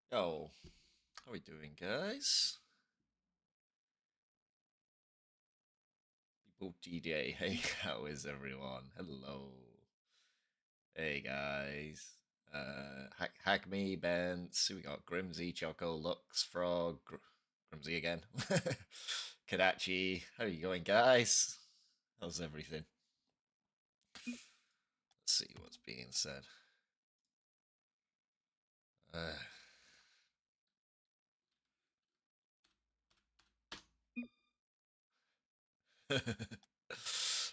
Yo, how we doing, guys? People GJ, hey, how is everyone? Hello. Hey, guys. Hack me, Bence. We got Grimsy, Choco, Lux, Frog, Grimsy again. Kadachi, how are you going, guys? How's everything? Let's see what's being said. Uh,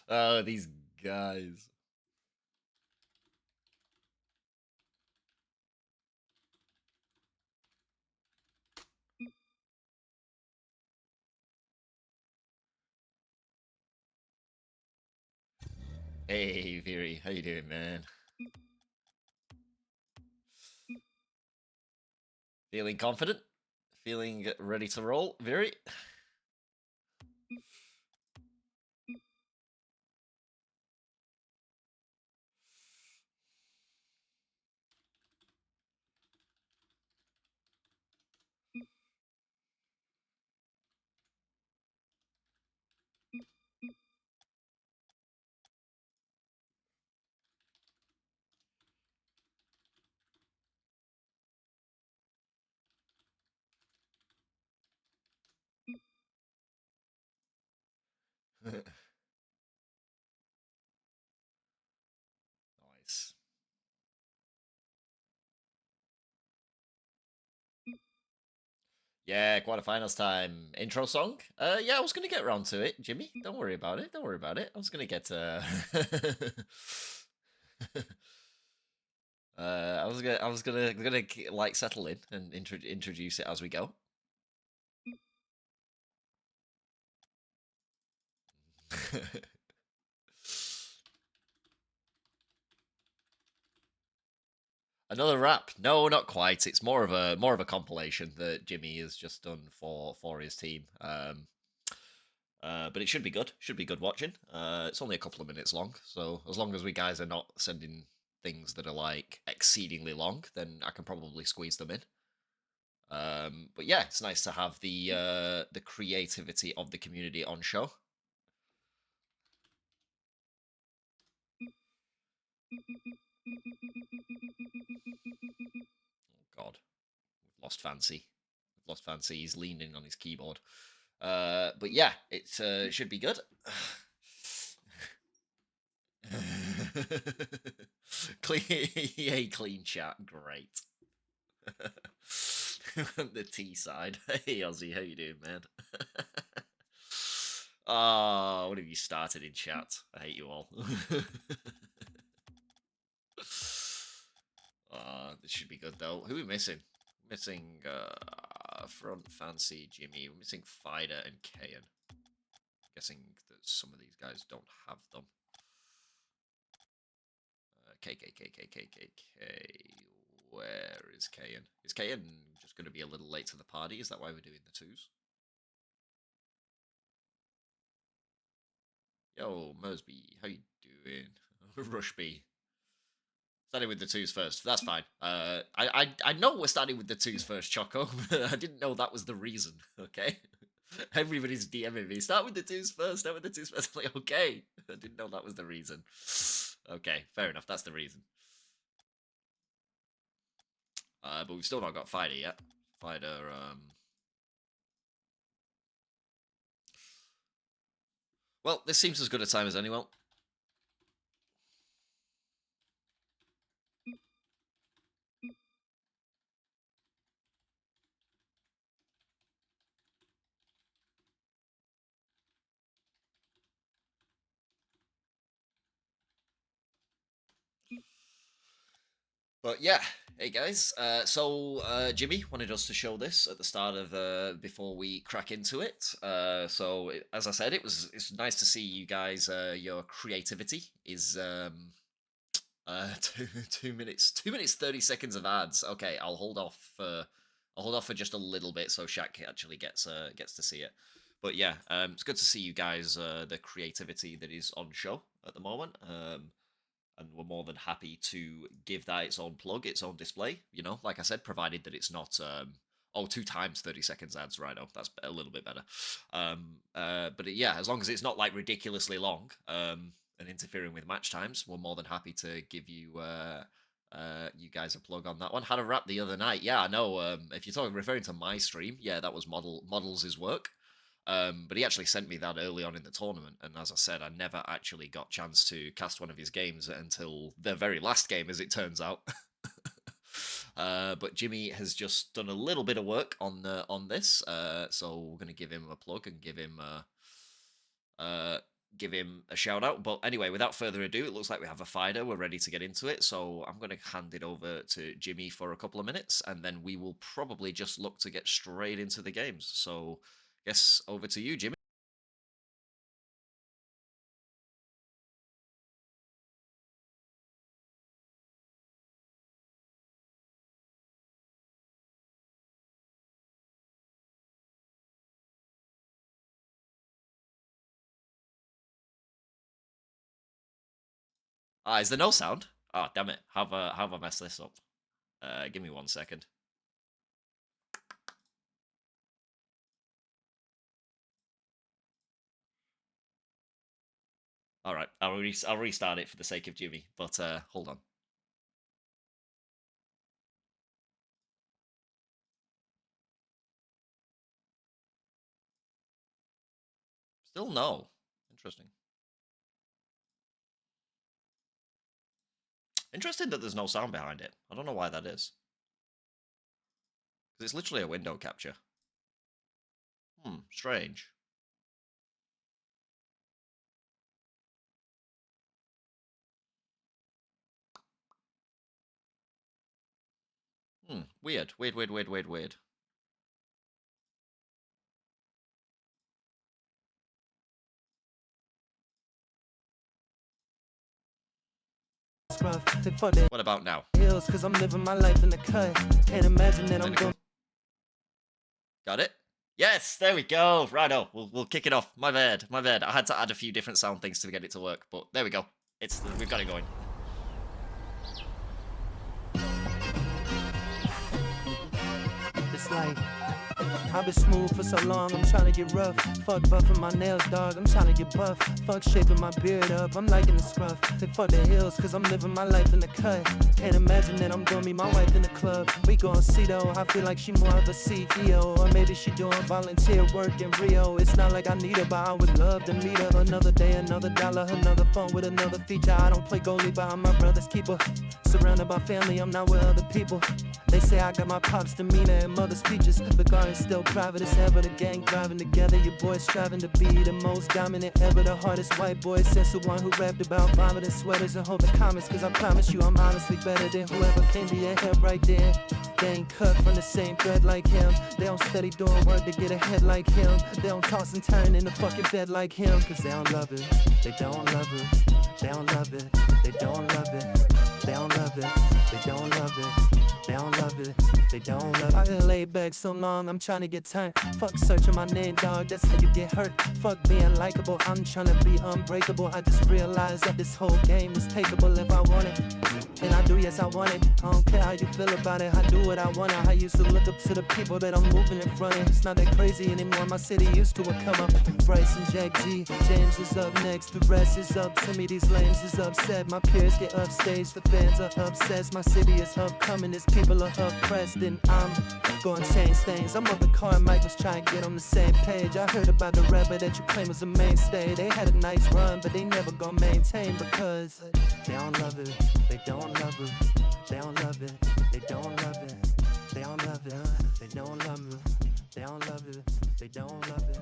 oh, these guys. Hey, Viri, how you doing, man? Feeling confident? Feeling ready to roll, Viri? Nice. Yeah, quarterfinals time. Intro song? Yeah, I was gonna get around to it, Jimmy. Don't worry about it. Don't worry about it. I was gonna get I was gonna like settle in and introduce it as we go. Another rap? No, not quite. It's more of a compilation that Jimmy has just done for his team. But it should be good. Should be good watching. It's only a couple of minutes long, so as long as we guys are not sending things that are like exceedingly long, then I can probably squeeze them in. But yeah, it's nice to have the creativity of the community on show. Oh God, we've lost Fancy. We've lost Fancy. He's leaning on his keyboard. But yeah, it should be good. clean, yay, clean chat. Great. The T side. Hey Ozzy, how you doing, man? Oh, what have you started in chat? I hate you all. This should be good though. Who are we missing? Missing Front Fancy Jimmy. We're missing Fider and Kayan. Guessing that some of these guys don't have them. K K K K K K K. Where is Kayan? Is Kayan just going to be a little late to the party? Is that why we're doing the twos? Yo, Mosby, how you doing? Rushby. Starting with the twos first. That's fine. I know we're starting with the twos first, Choco. I didn't know that was the reason. Okay. Everybody's DMing me. Start with the twos first. Start with the twos first. I'm like, okay. I didn't know that was the reason. Okay, fair enough. That's the reason. But we've still not got Fighter yet. Fighter. Well, this seems as good a time as anyone. But yeah, hey guys. Jimmy wanted us to show this at the start of before we crack into it. As I said, it's nice to see you guys. Your creativity is 2 minutes 30 seconds of ads. Okay, I'll hold off for just a little bit so Shaq actually gets to see it. But yeah, it's good to see you guys. The creativity that is on show at the moment. and we're more than happy to give that its own plug, its own display. You know, like I said, provided that it's not 2 times 30 seconds ads. Right, oh, that's a little bit better. But yeah, as long as it's not like ridiculously long and interfering with match times, we're more than happy to give you you guys a plug on that one. Had a rap the other night. Yeah, I know. If you're referring to my stream, yeah, that was Models' work. But he actually sent me that early on in the tournament, and as I said, I never actually got a chance to cast one of his games until the very last game, as it turns out. But Jimmy has just done a little bit of work on this, so we're going to give him a plug and give him a shout out. But anyway, without further ado, it looks like we have a fighter. We're ready to get into it, so I'm going to hand it over to Jimmy for a couple of minutes, and then we will probably just look to get straight into the games. So, yes, over to you, Jimmy. Ah, is there no sound? Ah, damn it. How have I messed this up? Give me 1 second. All right, I'll restart it for the sake of Jimmy, but hold on. Still no. Interesting. Interesting that there's no sound behind it. I don't know why that is. Because it's literally a window capture. Strange. Weird. Weird. What about now? Cause I'm living my life in the cut. Can't imagine that I'm going. Got it? Yes, there we go. Righto, we'll kick it off. My bad. I had to add a few different sound things to get it to work, but there we go. We've got it going. It's like I've been smooth for so long, I'm trying to get rough. Fuck buffing my nails, dog, I'm trying to get buff. Fuck shaping my beard up, I'm liking the scruff. They fuck the hills, cause I'm living my life in the cut. Can't imagine that I'm gonna meet my wife in the club. We gon' see though, I feel like she more of a CEO. Or maybe she doing volunteer work in Rio. It's not like I need her, but I would love to meet her. Another day, another dollar, another phone with another feature. I don't play goalie, but I'm my brother's keeper. Surrounded by family, I'm not with other people. They say I got my pops demeanor and mother's features. The garden's still private as ever. The gang driving together. Your boys striving to be the most dominant ever. The hardest white boy since the one who rapped about vomiting sweaters and hold the comments. Cause I promise you I'm honestly better than whoever came to your head right there. They ain't cut from the same thread like him. They don't steady doing work to get ahead like him. They don't toss and turn in the fucking bed like him. Cause they don't love it. They don't love it. They don't love it. They don't love it. They don't love it. They don't love it. They don't love it, they don't love it. I been laid back so long, I'm trying to get turned. Fuck searching my name, dog, that's how you get hurt. Fuck being likable, I'm trying to be unbreakable. I just realized that this whole game is takeable if I want it. And I do, yes, I want it. I don't care how you feel about it, I do what I want. I used to look up to the people that I'm moving in front of. It's not that crazy anymore, my city used to a come up. Bryce and Jack G, James is up next. The rest is up to me, these lanes is upset. My peers get upstage, the fans are obsessed. My city is upcoming, this people are oppressed, and I'm gonna change things. I'm up in car and Mike was trying to get on the same page. I heard about the rapper that you claim was a mainstay. They had a nice run, but they never gonna maintain because they don't love it. They don't love it. They don't love it. They don't love it. They don't love it. They don't love it. They don't love it. They don't love it.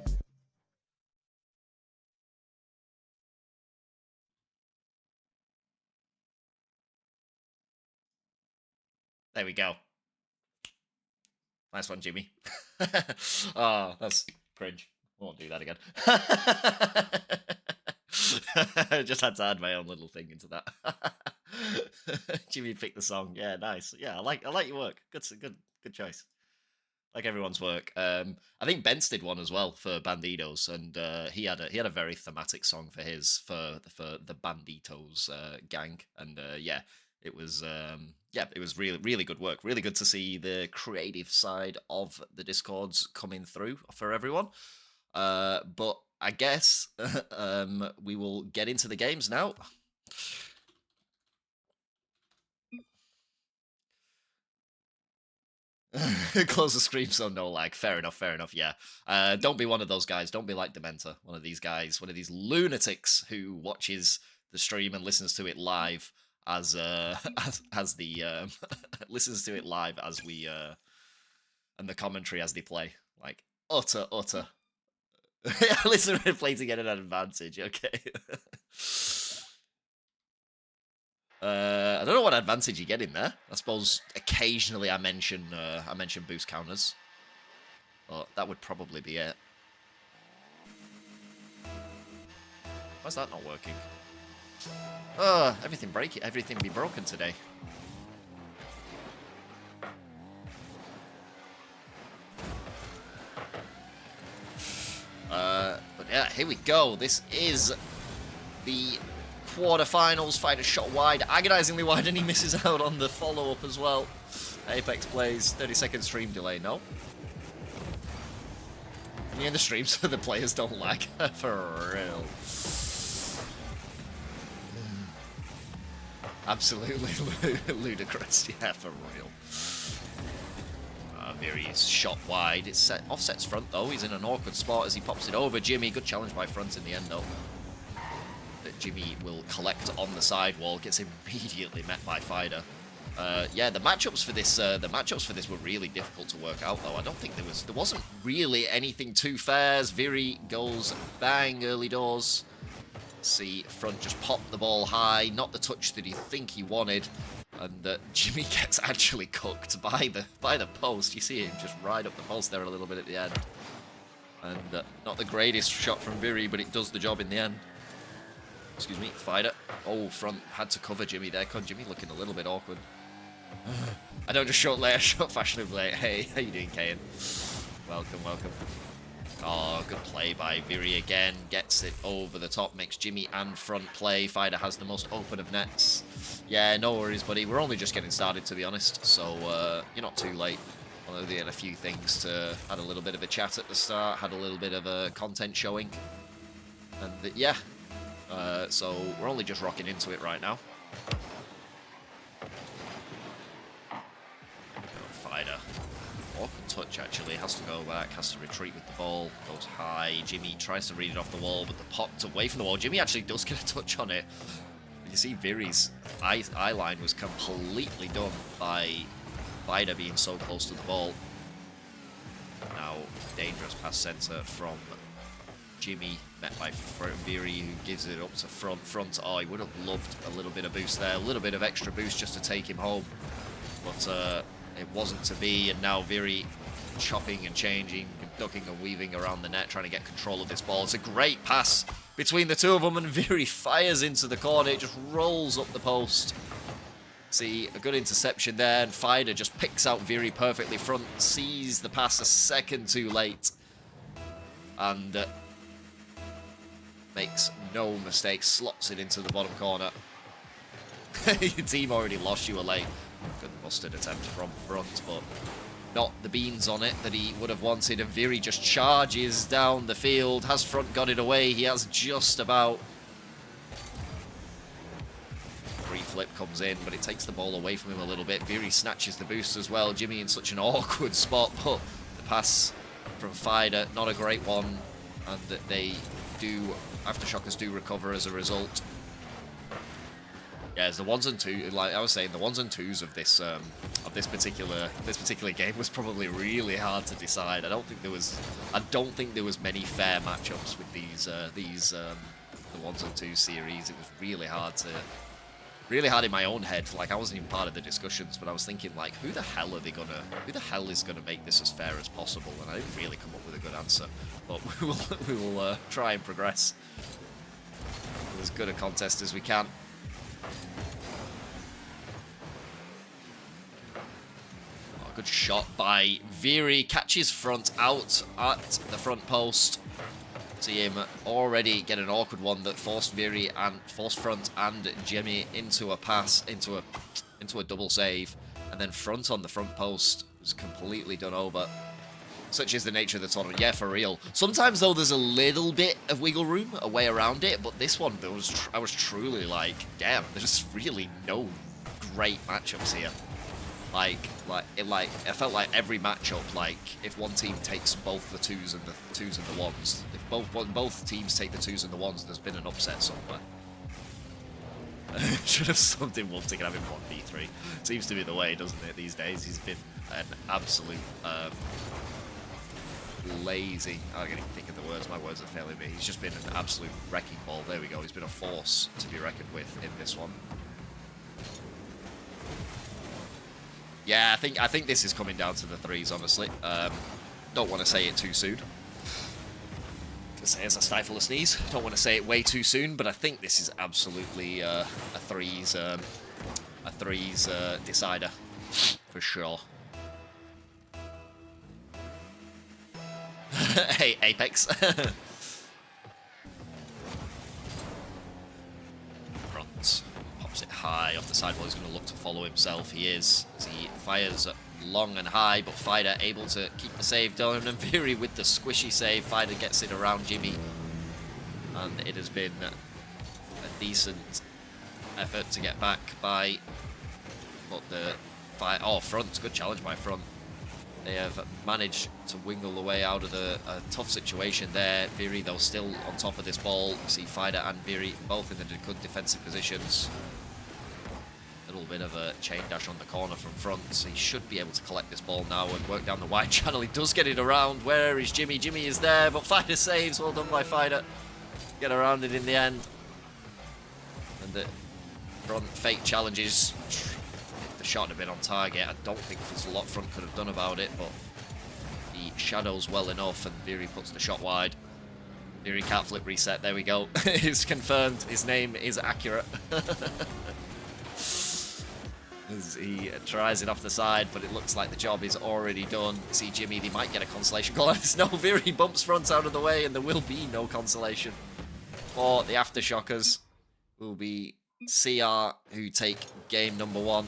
There we go. Nice one, Jimmy. Oh, that's cringe. I won't do that again. I just had to add my own little thing into that. Jimmy picked the song. Yeah, nice. Yeah, I like your work. Good choice. Like everyone's work. I think Bence did one as well for Bandidos, and he had a very thematic song for his for the Banditos gang, and yeah, it was it was really good work. Really good to see the creative side of the Discords coming through for everyone. But I guess we will get into the games now. Close the screen so no lag. Fair enough, yeah. Don't be one of those guys. Don't be like Dementa, one of these guys, one of these lunatics who watches the stream and listens to it live as as the listens to it live as we and the commentary as they play. Like utter. Listen to play to get an advantage, okay. I don't know what advantage you get in there. I suppose occasionally I mention boost counters, but that would probably be it. Why's that not working? Everything be broken today. But yeah, here we go. This is the quarterfinals. Fighter shot wide, agonizingly wide, and he misses out on the follow-up as well. Apex plays 30-second stream delay. No. Me in the stream so the players don't lag. For real. Absolutely ludicrous. Yeah, for real. Viri is shot wide. It's offsets front though. He's in an awkward spot as he pops it over. Jimmy, good challenge by front in the end though. That Jimmy will collect on the sidewall. Gets immediately met by Fider. Yeah, the matchups for this were really difficult to work out though. I don't think there wasn't really anything too fair. As Viri goes bang early doors. See front just pop the ball high, not the touch that he think he wanted. And Jimmy gets actually cooked by the post. You see him just ride up the post there a little bit at the end. And not the greatest shot from Viri, but it does the job in the end. Excuse me, Fider. Oh, front had to cover Jimmy there. Jimmy looking a little bit awkward. I don't just short layer, short fashionably. Hey, how you doing, Kayan? Welcome. Oh, good play by Viri again. Gets it over the top, makes Jimmy and front play. Fider has the most open of nets. Yeah, no worries, buddy. We're only just getting started, to be honest. So, you're not too late. Although they had a few things to... Had a little bit of a chat at the start. Had a little bit of a content showing. And, yeah. So, we're only just rocking into it right now. Fider. Awkward touch, actually. Has to go back, has to retreat with the ball. Goes high. Jimmy tries to read it off the wall, but the popped away from the wall. Jimmy actually does get a touch on it. You see Viri's eye line was completely done by Fider being so close to the ball. Now, dangerous pass centre from Jimmy, met by Viri, who gives it up to front. Oh, he would have loved a little bit of boost there, a little bit of extra boost just to take him home. But it wasn't to be, and now Viri chopping and changing, ducking and weaving around the net, trying to get control of this ball. It's a great pass between the two of them, and Viri fires into the corner. It just rolls up the post. See, a good interception there, and Fider just picks out Viri perfectly front, sees the pass a second too late, and makes no mistake, slots it into the bottom corner. Your team already lost you a lane. Good busted attempt from front, but not the beans on it that he would have wanted, and Viri just charges down the field. Has front got it away? He has just about. Free flip comes in, but it takes the ball away from him a little bit. Viri snatches the boost as well. Jimmy in such an awkward spot, but the pass from Fider, not a great one, and that they do, Aftershockers do recover as a result. Yeah, it's the ones and twos. Like I was saying, the ones and twos of this particular game was probably really hard to decide. I don't think there was many fair matchups with these the ones and twos series. It was really hard in my own head. Like I wasn't even part of the discussions, but I was thinking like, who the hell is gonna make this as fair as possible? And I didn't really come up with a good answer. But we will try and progress with as good a contest as we can. Good shot by Viri. Catches front out at the front post. See him already get an awkward one that forced Viri and forced front and Jimmy into a pass, into a double save, and then front on the front post was completely done over. Such is the nature of the tournament. Yeah, for real. Sometimes though, there's a little bit of wiggle room, a way around it, but this one, I was truly like, damn, there's really no great matchups here. I felt like every matchup, like if one team takes both the twos and the ones, if both teams take the twos and the ones, there's been an upset somewhere. Should have subbed in Wolf to have him 1v3. Seems to be the way, doesn't it, these days? He's been an absolute lazy. I can't even think of the words. My words are failing me. He's just been an absolute wrecking ball. There we go. He's been a force to be reckoned with in this one. Yeah, I think this is coming down to the threes, honestly. Don't want to say it too soon. As I stifle a sneeze. Don't want to say it way too soon, but I think this is absolutely a threes decider for sure. Hey, Apex. Front. Pops it high off the sidewall. He's going to look to follow himself. He is. As he fires long and high, but Fider able to keep the save done. And Viri with the squishy save. Fider gets it around Jimmy. And it has been a decent effort to get back by... But the... Oh, front. Good challenge by front. They have managed to wingle away out of a tough situation there. Viri, though, still on top of this ball. You see Fider and Viri both in the good defensive positions. A little bit of a chain dash on the corner from front. So he should be able to collect this ball now and work down the wide channel. He does get it around. Where is Jimmy? Jimmy is there, but Fider saves. Well done by Fider. Get around it in the end. And the front fake challenges. The shot had been on target. I don't think there's a lot front could have done about it, but he shadows well enough, and Viri puts the shot wide. Viri can't flip reset. There we go. It's confirmed. His name is accurate. As he tries it off the side, but it looks like the job is already done. See Jimmy, they might get a consolation goal. No, Viri bumps front out of the way, and there will be no consolation for the Aftershockers. Will be CR who take game number 1.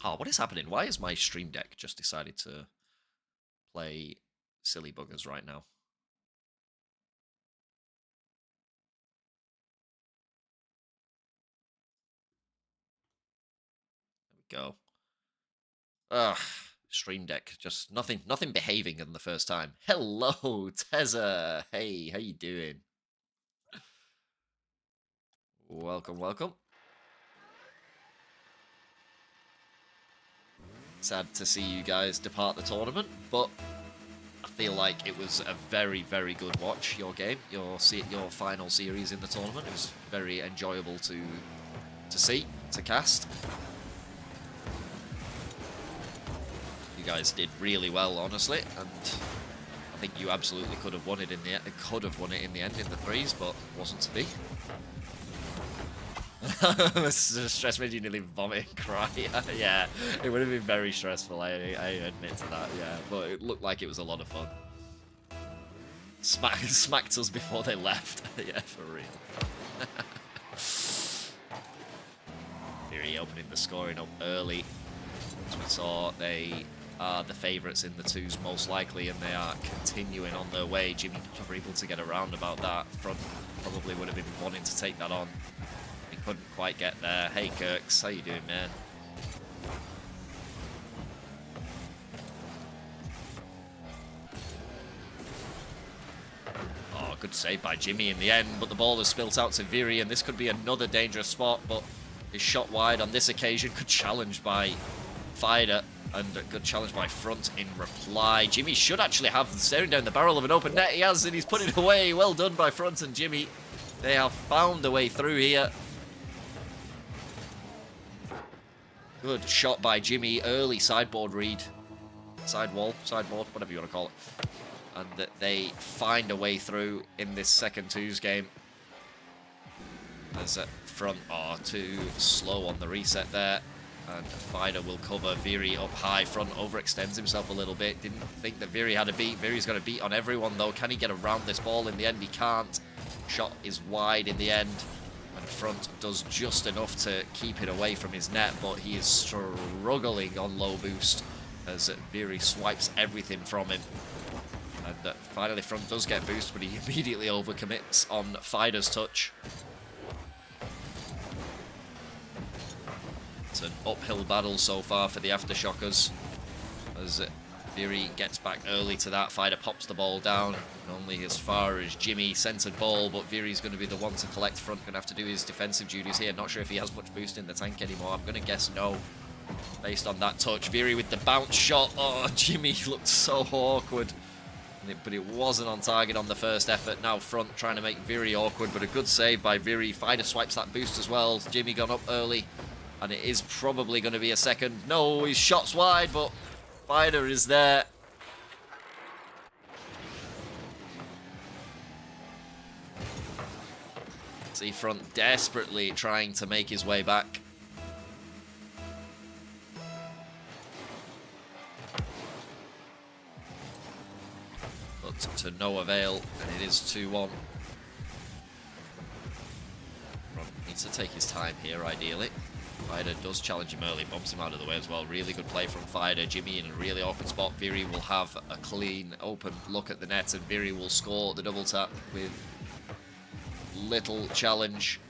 Oh, what is happening? Why has my stream deck just decided to play silly buggers right now? There we go. Ugh, stream deck. Just nothing behaving in the first time. Hello, Tezza. Hey, how you doing? Welcome, welcome. Sad to see you guys depart the tournament, but I feel like it was a very, very good watch, your game, your final series in the tournament. It was very enjoyable to see, to cast. You guys did really well, honestly, and I think you absolutely could have won it in the end in the threes, but wasn't to be. Stress made you nearly vomit and cry. Yeah, it would have been very stressful, I admit to that, yeah. But it looked like it was a lot of fun. Smacked us before they left. Yeah, for real. Viri opening the scoring up early. As we saw, they are the favourites in the twos most likely, and they are continuing on their way. Jimmy never able to get around about that. Front probably would have been wanting to take that on. Couldn't quite get there. Hey Kirks, how you doing, man? Oh, good save by Jimmy in the end, but the ball has spilt out to Viri, and this could be another dangerous spot, but his shot wide on this occasion. Good challenge by Fider, and a good challenge by front in reply. Jimmy should actually have staring down the barrel of an open net. He has, and he's put it away. Well done by front and Jimmy. They have found a way through here. Good shot by Jimmy. Early sideboard read. Sideboard, whatever you want to call it. And that they find a way through in this second twos game. As at front are too slow on the reset there. And Fider will cover Viri up high. Front overextends himself a little bit. Didn't think that Viri had a beat. Viri's got a beat on everyone, though. Can he get around this ball? In the end, he can't. Shot is wide in the end. And Front does just enough to keep it away from his net, but he is struggling on low boost as Viri swipes everything from him. And finally, Front does get boost, but he immediately overcommits on Fider's touch. It's an uphill battle so far for the Aftershockers as Viri gets back early to that. Fider pops the ball down, only as far as Jimmy. Centered ball, but Viri's going to be the one to collect. Front going to have to do his defensive duties here. Not sure if he has much boost in the tank anymore. I'm going to guess no, based on that touch. Viri with the bounce shot. Oh, Jimmy looked so awkward. But it wasn't on target on the first effort. Now Front trying to make Viri awkward, but a good save by Viri. Fider swipes that boost as well. Jimmy gone up early. And it is probably going to be a second. No, his shot's wide, but Fider is there. See Front desperately trying to make his way back. But to no avail, and it is 2-1. Front needs to take his time here, ideally. Fider does challenge him early, bumps him out of the way as well. Really good play from Fider. Jimmy in a really awkward spot. Viri will have a clean, open look at the net, and Viri will score the double tap with little challenge.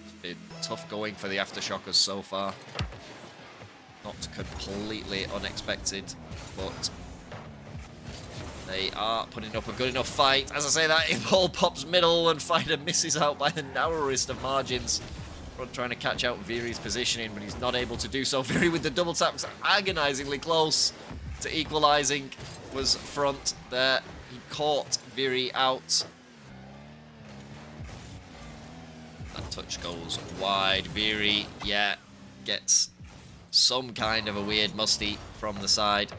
It's been tough going for the Aftershockers so far. Not completely unexpected, but they are putting up a good enough fight. As I say that, ball pops middle and Fider misses out by the narrowest of margins. Front trying to catch out Viri's positioning, but he's not able to do so. Viri with the double taps, agonizingly close to equalizing. Was Front there. He caught Viri out. That touch goes wide. Viri, yeah, gets some kind of a weird musty from the side.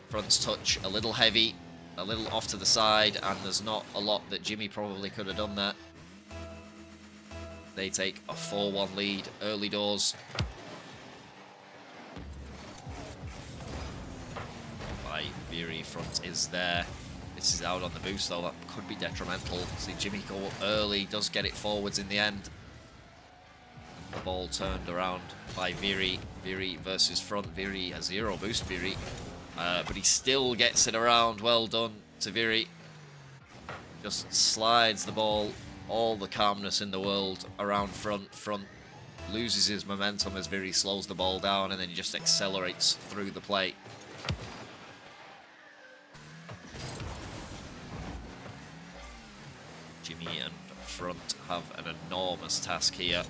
Front's touch a little heavy, a little off to the side, and there's not a lot that Jimmy probably could have done there. They take a 4-1 lead early doors. By Viri, Front is there. This is out on the boost though, that could be detrimental. See Jimmy go up early, does get it forwards in the end. The ball turned around by Viri. Viri versus Front. Viri has 0 boost, Viri. But he still gets it around. Well done to Viri. Just slides the ball, all the calmness in the world around Front. Front loses his momentum as Viri slows the ball down, and then he just accelerates through the plate. Jimmy and Front have an enormous task here.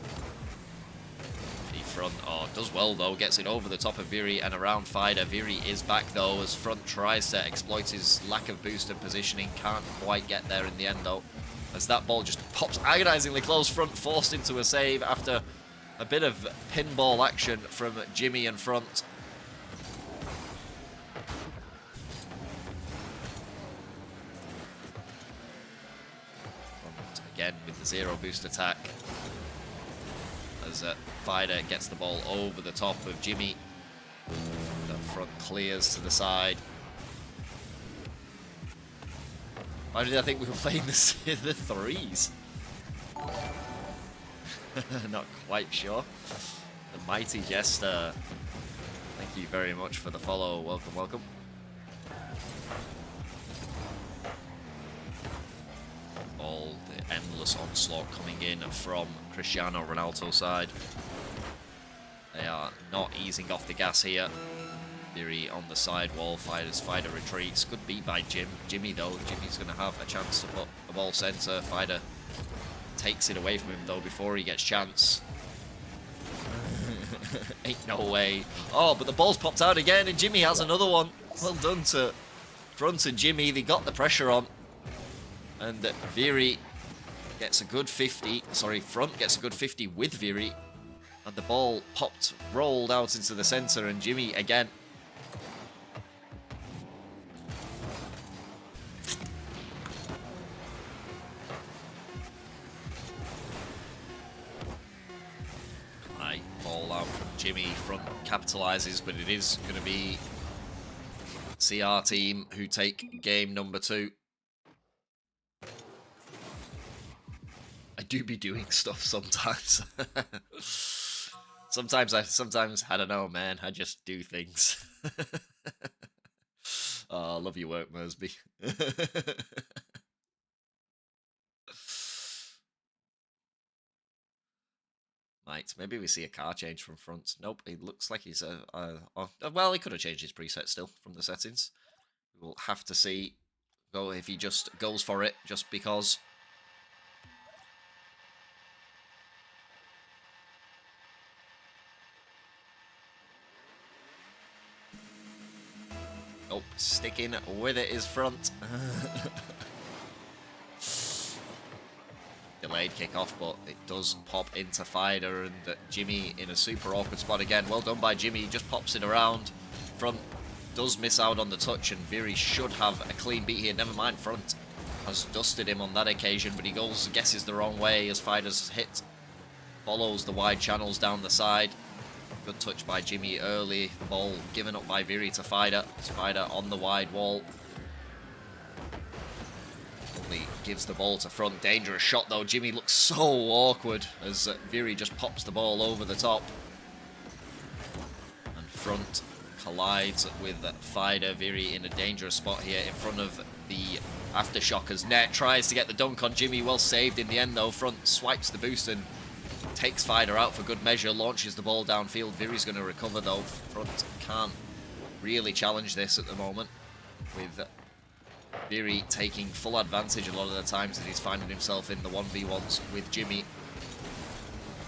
Front does well though, gets it over the top of Viri and around Fider. Viri is back though as Front tries to exploit his lack of boost and positioning. Can't quite get there in the end though, as that ball just pops agonizingly close. Front forced into a save after a bit of pinball action from Jimmy and Front. Front again with the 0 boost attack. As Fider gets the ball over the top of Jimmy. The Front clears to the side. Why did I think we were playing the threes? Not quite sure. The Mighty Jester. Thank you very much for the follow. Welcome, welcome. All the endless onslaught coming in from Cristiano Renaulto's side. They are not easing off the gas here. Viri on the sidewall. Fider retreats. Good beat by Jimmy though. Jimmy's going to have a chance to put the ball center. Fider takes it away from him though before he gets chance. Ain't no way. Oh, but the ball's popped out again and Jimmy has another one. Well done to Front and Jimmy. They got the pressure on. And Viri gets a good 50. Sorry, Front gets a good 50 with Viri. And the ball popped, rolled out into the center, and Jimmy again. ball out from Jimmy. Front capitalizes, but it is going to be CR team who take game number 2. I do be doing stuff sometimes. sometimes I don't know, man. I just do things. Oh, I love your work, Mersby. Right, maybe we see a car change from front. Nope, it looks like he's well, he could have changed his preset still from the settings. We'll have to see if he just goes for it just because. Nope, sticking with it is front. Delayed kickoff, but it does pop into Fider, and Jimmy in a super awkward spot again. Well done by Jimmy, he just pops it around. Front does miss out on the touch, and Viri should have a clean beat here. Never mind, front has dusted him on that occasion, but he guesses the wrong way as Fider's hit follows the wide channels down the side. Good touch by Jimmy early. The ball given up by Viri to Fider. Fider on the wide wall. Only gives the ball to front. Dangerous shot though. Jimmy looks so awkward as Viri just pops the ball over the top. And front collides with Fider. Viri in a dangerous spot here in front of the Aftershocker's net. Tries to get the dunk on Jimmy. Well saved in the end though. Front swipes the boost and takes Fider out for good measure. Launches the ball downfield. Viri's going to recover though. Front can't really challenge this at the moment, with Viri taking full advantage a lot of the times that he's finding himself in the 1v1s with Jimmy.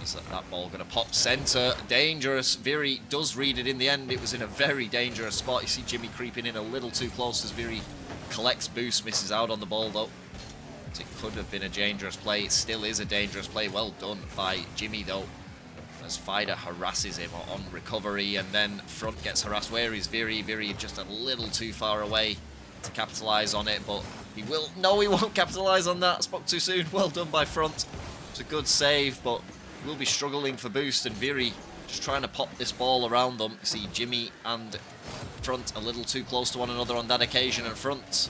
Is that ball going to pop center? Dangerous. Viri does read it in the end. It was in a very dangerous spot. You see Jimmy creeping in a little too close as Viri collects boost, misses out on the ball though. It could have been a dangerous play. It still is a dangerous play. Well done by Jimmy though, as Fider harasses him on recovery, and then front gets harassed. Where is Viri? Viri just a little too far away to capitalize on it, but he will. No, he won't capitalize on that. Spoke too soon. Well done by front. It's a good save, but we'll be struggling for boost, and Viri just trying to pop this ball around them. See Jimmy and front a little too close to one another on that occasion, and front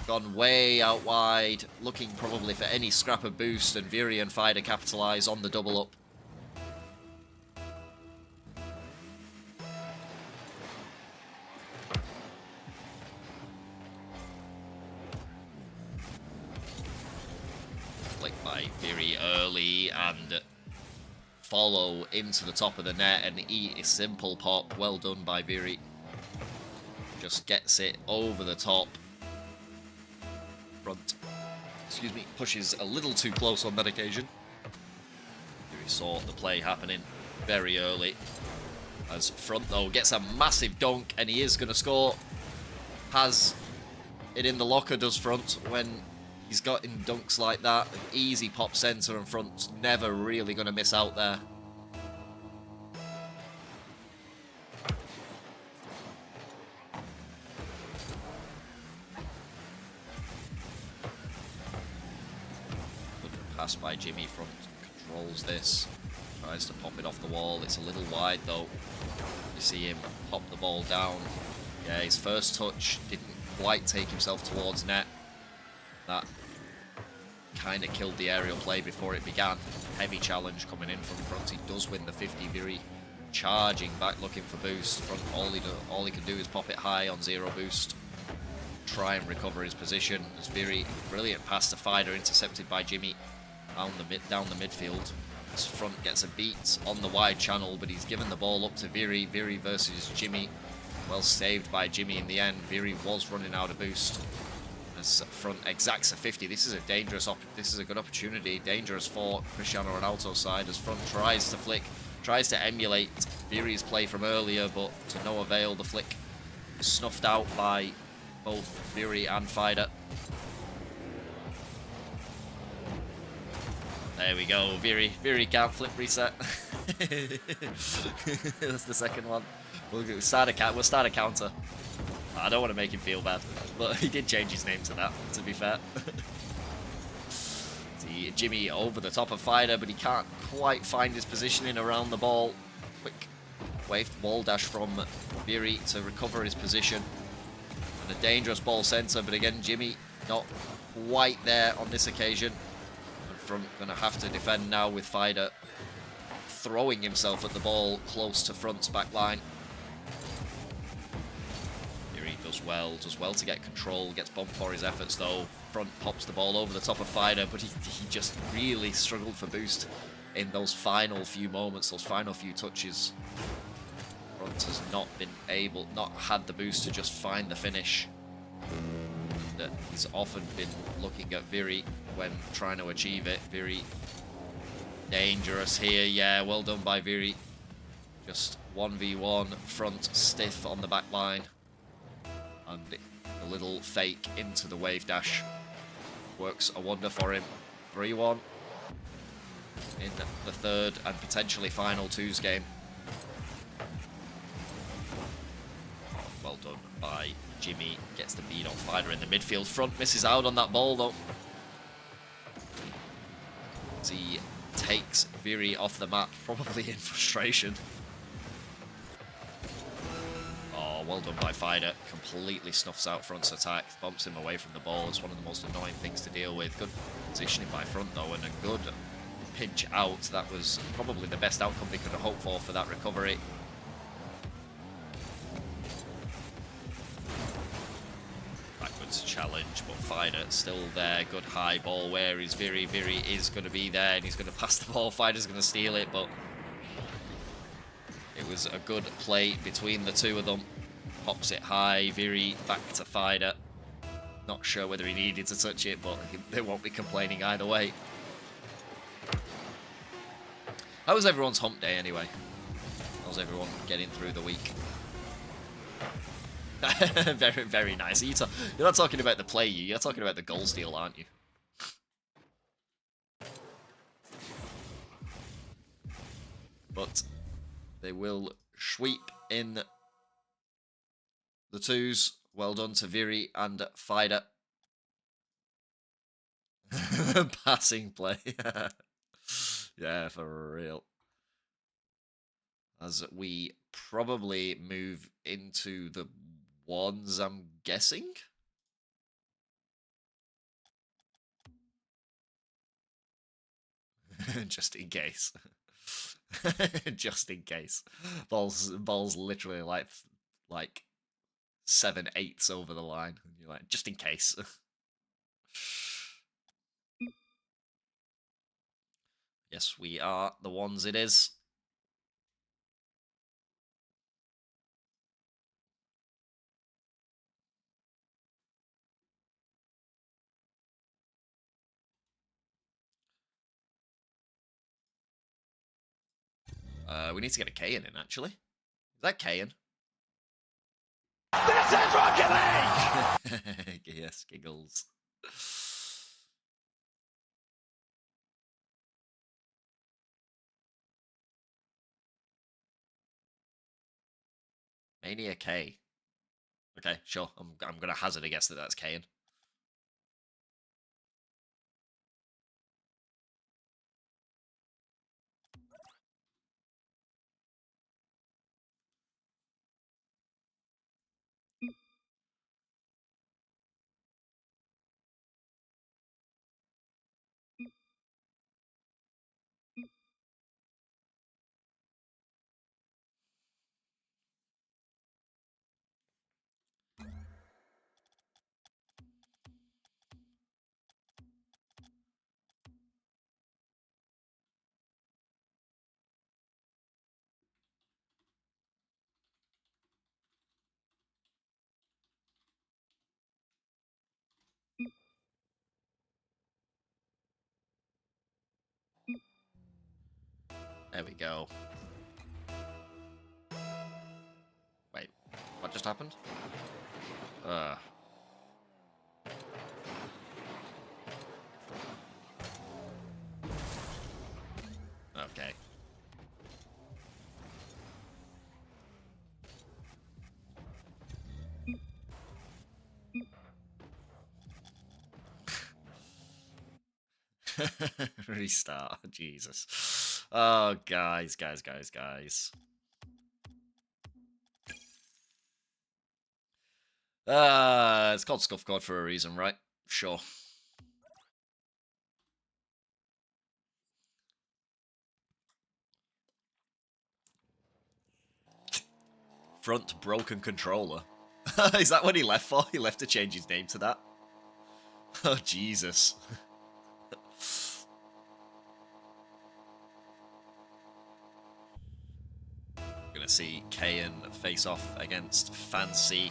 gone way out wide, looking probably for any scrap of boost, and Viri and Fider capitalise on the double up. Flick by Viri early and follow into the top of the net and eat a simple pop. Well done by Viri. Just gets it over the top. Front, excuse me, pushes a little too close on that occasion. Viri saw the play happening very early, as front though gets a massive dunk, and he is going to score. Has it in the locker, does front, when he's got in dunks like that. An easy pop center, and front's never really going to miss out there. Pass by Jimmy. Front controls this, tries to pop it off the wall. It's a little wide though. You see him pop the ball down. Yeah, his first touch didn't quite take himself towards net. That kind of killed the aerial play before it began. Heavy challenge coming in from front. He does win the 50. Viri charging back looking for boost. Front, all he can do is pop it high on 0 boost. Try and recover his position. As Viri, brilliant pass to Fider, intercepted by Jimmy down the midfield. As front gets a beat on the wide channel, but he's given the ball up to Viri. Viri versus Jimmy. Well saved by Jimmy in the end. Viri was running out of boost. As front exacts a 50. This is a dangerous this is a good opportunity. Dangerous for Cristiano Renaulto's side, as front tries to flick, tries to emulate Viri's play from earlier, but to no avail. The flick snuffed out by both Viri and Fider. There we go. Viri can't flip reset. That's the second one. We'll start a counter. I don't want to make him feel bad, but he did change his name to that, to be fair. See Jimmy over the top of Fider, but he can't quite find his positioning around the ball. quick wave wall dash from Viri to recover his position. And a dangerous ball centre, but again, Jimmy not quite there on this occasion. And front going to have to defend now with Fider throwing himself at the ball close to front's back line. Viri does well to get control, gets bumped for his efforts though. Front pops the ball over the top of Fider, but he just really struggled for boost in those final few moments, those final few touches. Front has not had the boost to just find the finish that he's often been looking at Viri when trying to achieve it. Viri dangerous here, yeah, well done by Viri. Just 1v1, front stiff on the back line. And a little fake into the wave dash works a wonder for him. 3-1 in the third and potentially final twos game. Well done by Jimmy. Gets the beat on Fider in the midfield. Front misses out on that ball though. As he takes Viri off the map, probably in frustration. Oh, well done by Fider. Completely snuffs out Front's attack. Bumps him away from the ball. It's one of the most annoying things to deal with. Good positioning by Front though, and a good pinch out. That was probably the best outcome they could have hoped for that recovery. Backwards challenge, but Fider still there. Good high ball. Where is Viri? Viri is going to be there, and he's going to pass the ball. Fider's going to steal it, but it was a good play between the two of them. Pops it high. Viri back to Fider. Not sure whether he needed to touch it, but they won't be complaining either way. How was everyone's hump day anyway? How's everyone getting through the week? Very, very nice. You're not talking about the play, you're talking about the goal steal, aren't you? But they will sweep in the twos. Well done to Viri and Fider. Passing play. Yeah, for real. As we probably move into the ones, I'm guessing. Just in case. Just in case. Ball's literally like 7/8 over the line. And you're like, just in case. Yes, we are the ones it is. We need to get a Kayan in, actually. Is that Kayan? This is Rocket League! Yes, giggles. Mania K. Okay, sure. I'm gonna hazard a guess that that's Kayan. There we go. Wait, what just happened? Okay. Restart. Jesus. Oh, guys. It's called Scuffcord for a reason, right? Sure. Front broken controller. Is that what he left for? He left to change his name to that? Oh, Jesus. We're going to see Keyan face off against Fancy.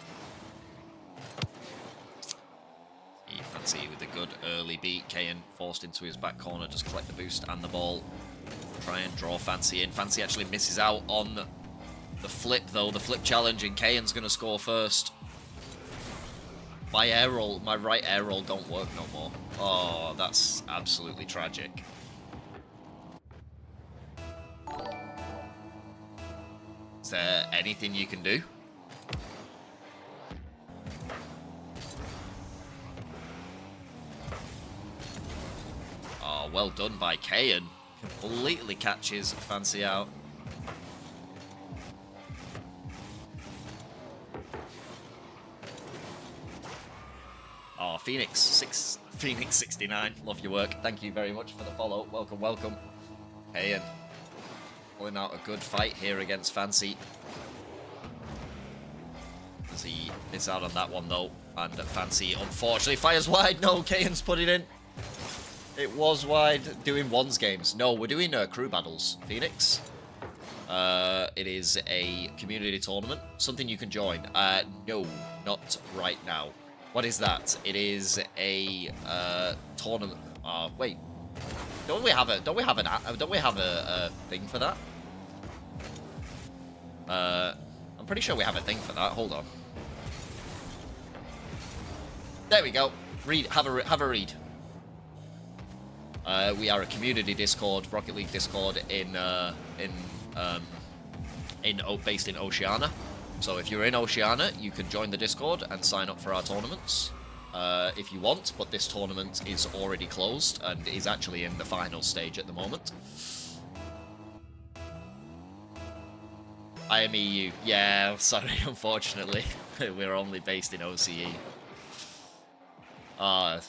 Fancy with a good early beat. Keyan forced into his back corner, just collect the boost and the ball. Try and draw Fancy in. Fancy actually misses out on the flip, though. The flip challenge, and Keyan's going to score first. My right air roll don't work no more. Oh, that's absolutely tragic. Is there anything you can do? Oh, well done by Keyan. Completely catches Fancy out. Oh, Phoenix 69. Love your work. Thank you very much for the follow. Welcome, welcome. Keyan pulling out a good fight here against Fancy. As he missed out on that one though, and Fancy unfortunately fires wide. No, Keyan's put it in. It was wide. Doing ones games. No, we're doing crew battles. Phoenix. It is a community tournament. Something you can join. No, not right now. What is that? It is a tournament. Wait. Don't we have a thing for that? I'm pretty sure we have a thing for that. Hold on. There we go. Read. Have a read. We are a community Discord, Rocket League Discord based in Oceania. So if you're in Oceania, you can join the Discord and sign up for our tournaments if you want. But this tournament is already closed and is actually in the final stage at the moment. I am EU. Yeah, sorry, unfortunately. We're only based in OCE.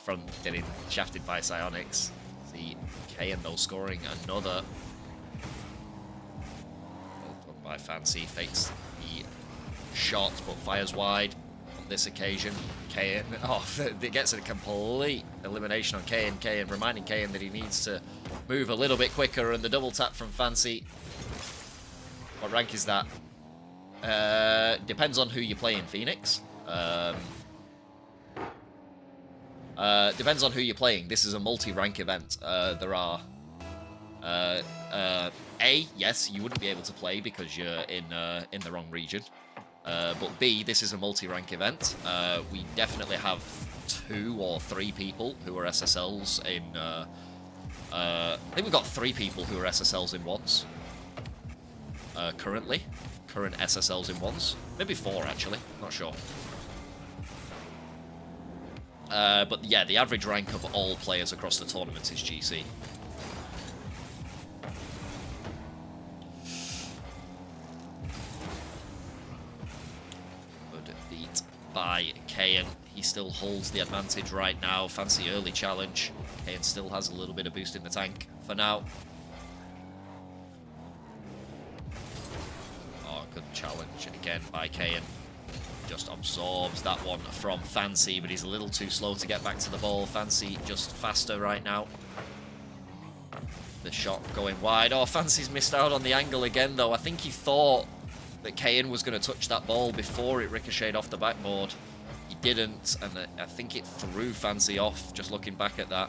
From getting shafted by Psionics. See Keyan though scoring another. Well done by Fancy. Fakes the shot but fires wide on this occasion. Keyan, it gets a complete elimination on Keyan, reminding Keyan that he needs to move a little bit quicker, and the double tap from Fancy. What rank is that? Depends on who you're playing, Phoenix. Depends on who you're playing. This is a multi-rank event. There are A, yes, you wouldn't be able to play because you're in the wrong region. But B, this is a multi-rank event. We definitely have 2 or 3 people who are SSLs in. I think we've got 3 people who are SSLs in ones. Current SSLs in ones. Maybe 4 actually. Not sure. But yeah, the average rank of all players across the tournament is GC. Good beat by Keyan. He still holds the advantage right now. Fancy early challenge. Keyan still has a little bit of boost in the tank for now. Oh, good challenge again by Keyan. Just absorbs that one from Fancy, but he's a little too slow to get back to the ball. Fancy just faster right now. The shot going wide. Oh, Fancy's missed out on the angle again, though. I think he thought that Keyan was going to touch that ball before it ricocheted off the backboard. He didn't, and I think it threw Fancy off, just looking back at that.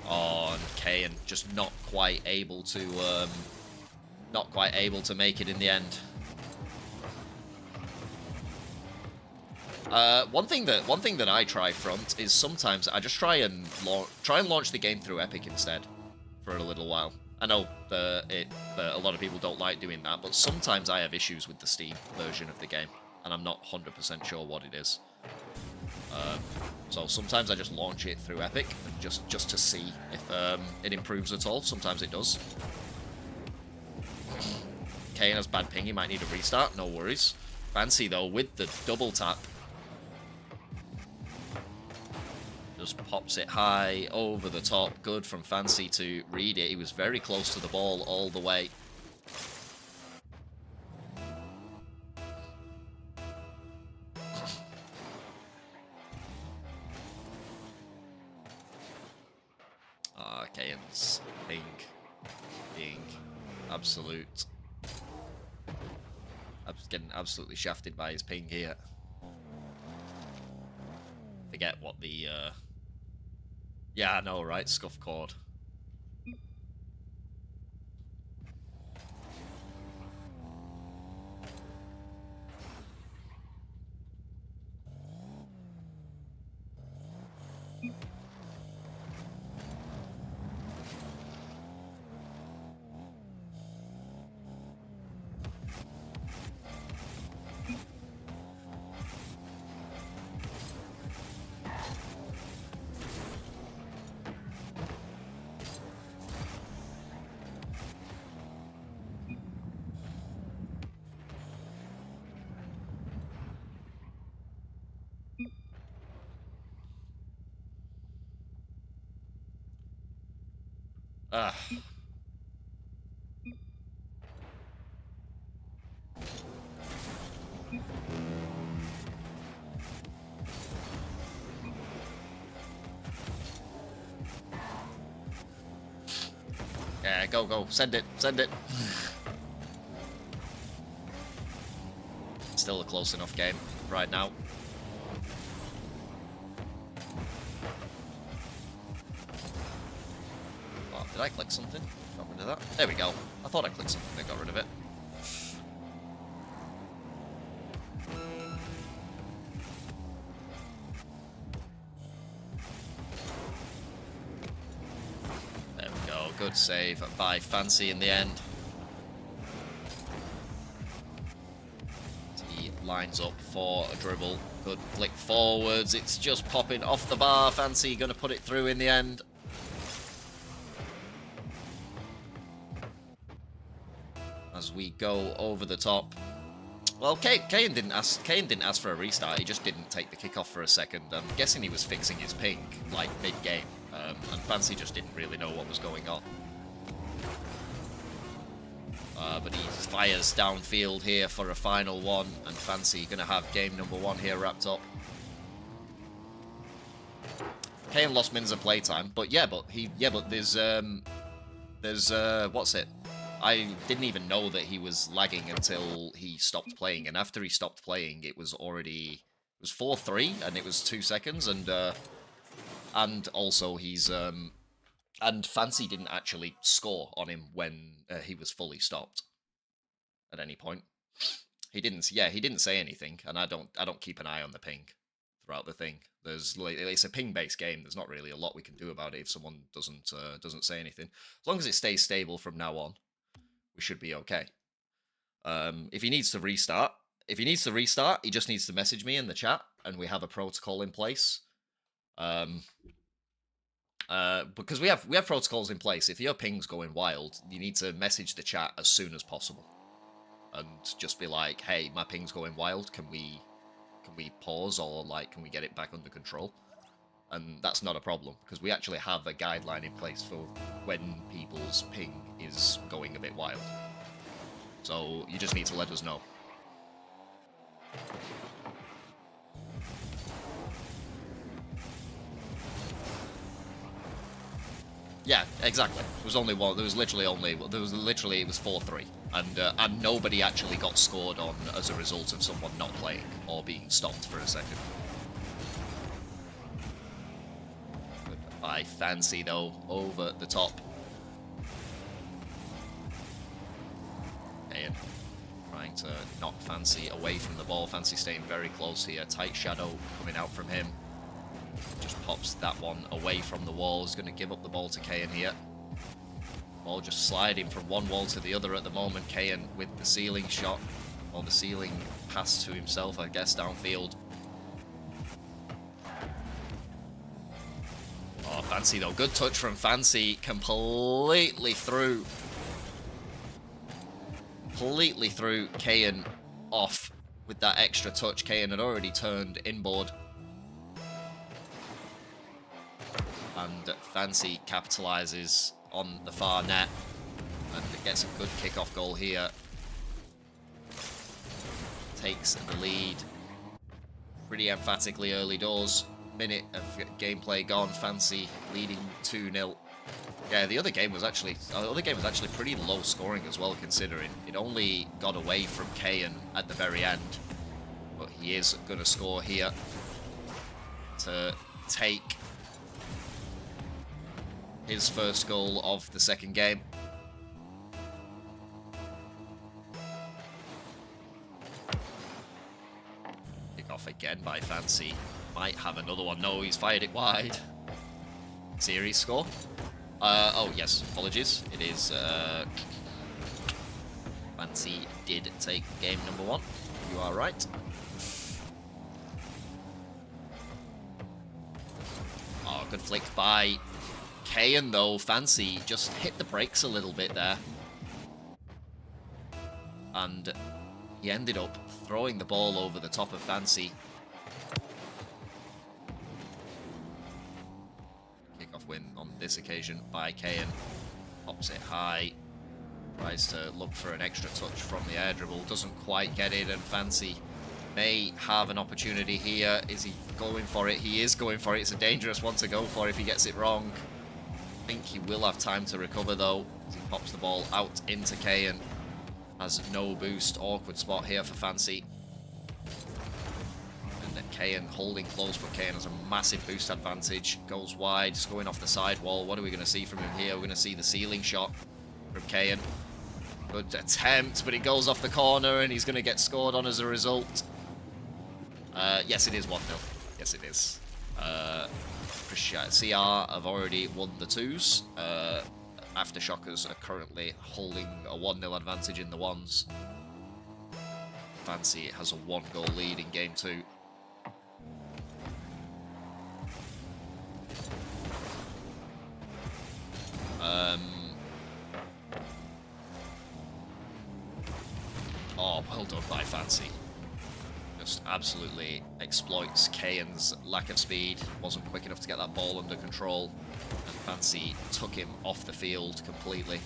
Oh, and Keyan just not quite able to make it in the end. One thing that I try front is sometimes I just try and launch the game through Epic instead for a little while. I know a lot of people don't like doing that, but sometimes I have issues with the Steam version of the game, and I'm not 100% sure what it is. So sometimes I just launch it through Epic, just to see if it improves at all. Sometimes it does. Kayan has bad ping. He might need a restart. No worries. Fancy, though, with the double tap. Just pops it high over the top. Good from Fancy to read it. He was very close to the ball all the way. Kayan's ping being absolute. I'm getting absolutely shafted by his ping here. Forget what the yeah, I know, right? Scuffcord. Ah. Yeah, go. Send it. Still a close enough game right now. Oh, did I click something? Got rid of that. There we go. I thought I clicked something that got rid of it. There we go. Good save by Fancy in the end. He lines up for a dribble. Good flick forwards. It's just popping off the bar. Fancy going to put it through in the end. As we go over the top. Well, Kayan didn't ask for a restart. He just didn't take the kickoff for a second. I'm guessing he was fixing his ping like mid-game, and Fancy just didn't really know what was going on. But he fires downfield here for a final one, and Fancy gonna have game number 1 here wrapped up. Kayan lost minutes of playtime, but there's what's it? I didn't even know that he was lagging until he stopped playing, and after he stopped playing, it was 4-3, and it was 2 seconds, and also he's and Fancy didn't actually score on him when he was fully stopped at any point. He didn't say anything, and I don't keep an eye on the ping throughout the thing. It's a ping-based game. There's not really a lot we can do about it if someone doesn't say anything. As long as it stays stable from now on, we should be okay. If he needs to restart, he just needs to message me in the chat, and we have a protocol in place. Because we have protocols in place. If your ping's going wild, you need to message the chat as soon as possible, and just be like, "Hey, my ping's going wild. Can we pause, or like, can we get it back under control?" And that's not a problem, because we actually have a guideline in place for when people's ping is going a bit wild. So you just need to let us know. Yeah, exactly. It was only one. It was 4-3, and nobody actually got scored on as a result of someone not playing or being stopped for a second. By Fancy though, over the top. And trying to knock Fancy away from the ball. Fancy staying very close here. Tight shadow coming out from him. Just pops that one away from the wall. He's going to give up the ball to Kayan here. Ball just sliding from one wall to the other at the moment. Kayan with the ceiling shot, or the ceiling pass to himself, I guess, downfield. Oh, Fancy though. Good touch from Fancy. Completely through. completely threw Keyan off with that extra touch. Keyan had already turned inboard. And Fancy capitalizes on the far net and gets a good kickoff goal here. Takes the lead pretty emphatically early doors. Minute of gameplay gone. Fancy leading 2-0. Yeah, the other game was actually pretty low scoring as well, considering it only got away from Keyan at the very end. But he is going to score here to take his first goal of the second game. Kick off again by Fancy. Might have another one. No, he's fired it wide. Series score. Oh, yes. Apologies. It is... Fancy did take game number 1. You are right. Oh, good flick by Keyan, though. Fancy just hit the brakes a little bit there. And he ended up throwing the ball over the top of Fancy. Kickoff win on this occasion by Keyan. Pops it high. Tries to look for an extra touch from the air dribble. Doesn't quite get it, and Fancy may have an opportunity here. Is he going for it? He is going for it. It's a dangerous one to go for if he gets it wrong. I think he will have time to recover, though, as he pops the ball out into Keyan. Has no boost. Awkward spot here for Fancy. And then Keyan holding close, but Keyan has a massive boost advantage. Goes wide, just going off the side wall. What are we going to see from him here? We're going to see the ceiling shot from Keyan. Good attempt, but it goes off the corner, and he's going to get scored on as a result. Yes, it is 1-0. Yes, it is. CR have already won the 2s. Aftershockers are currently holding a 1-0 advantage in the 1s. Fancy has a 1-goal lead in game 2. Oh, well done by Fancy. Just absolutely exploits Keyan's lack of speed. Wasn't quick enough to get that ball under control. And Fancy took him off the field completely.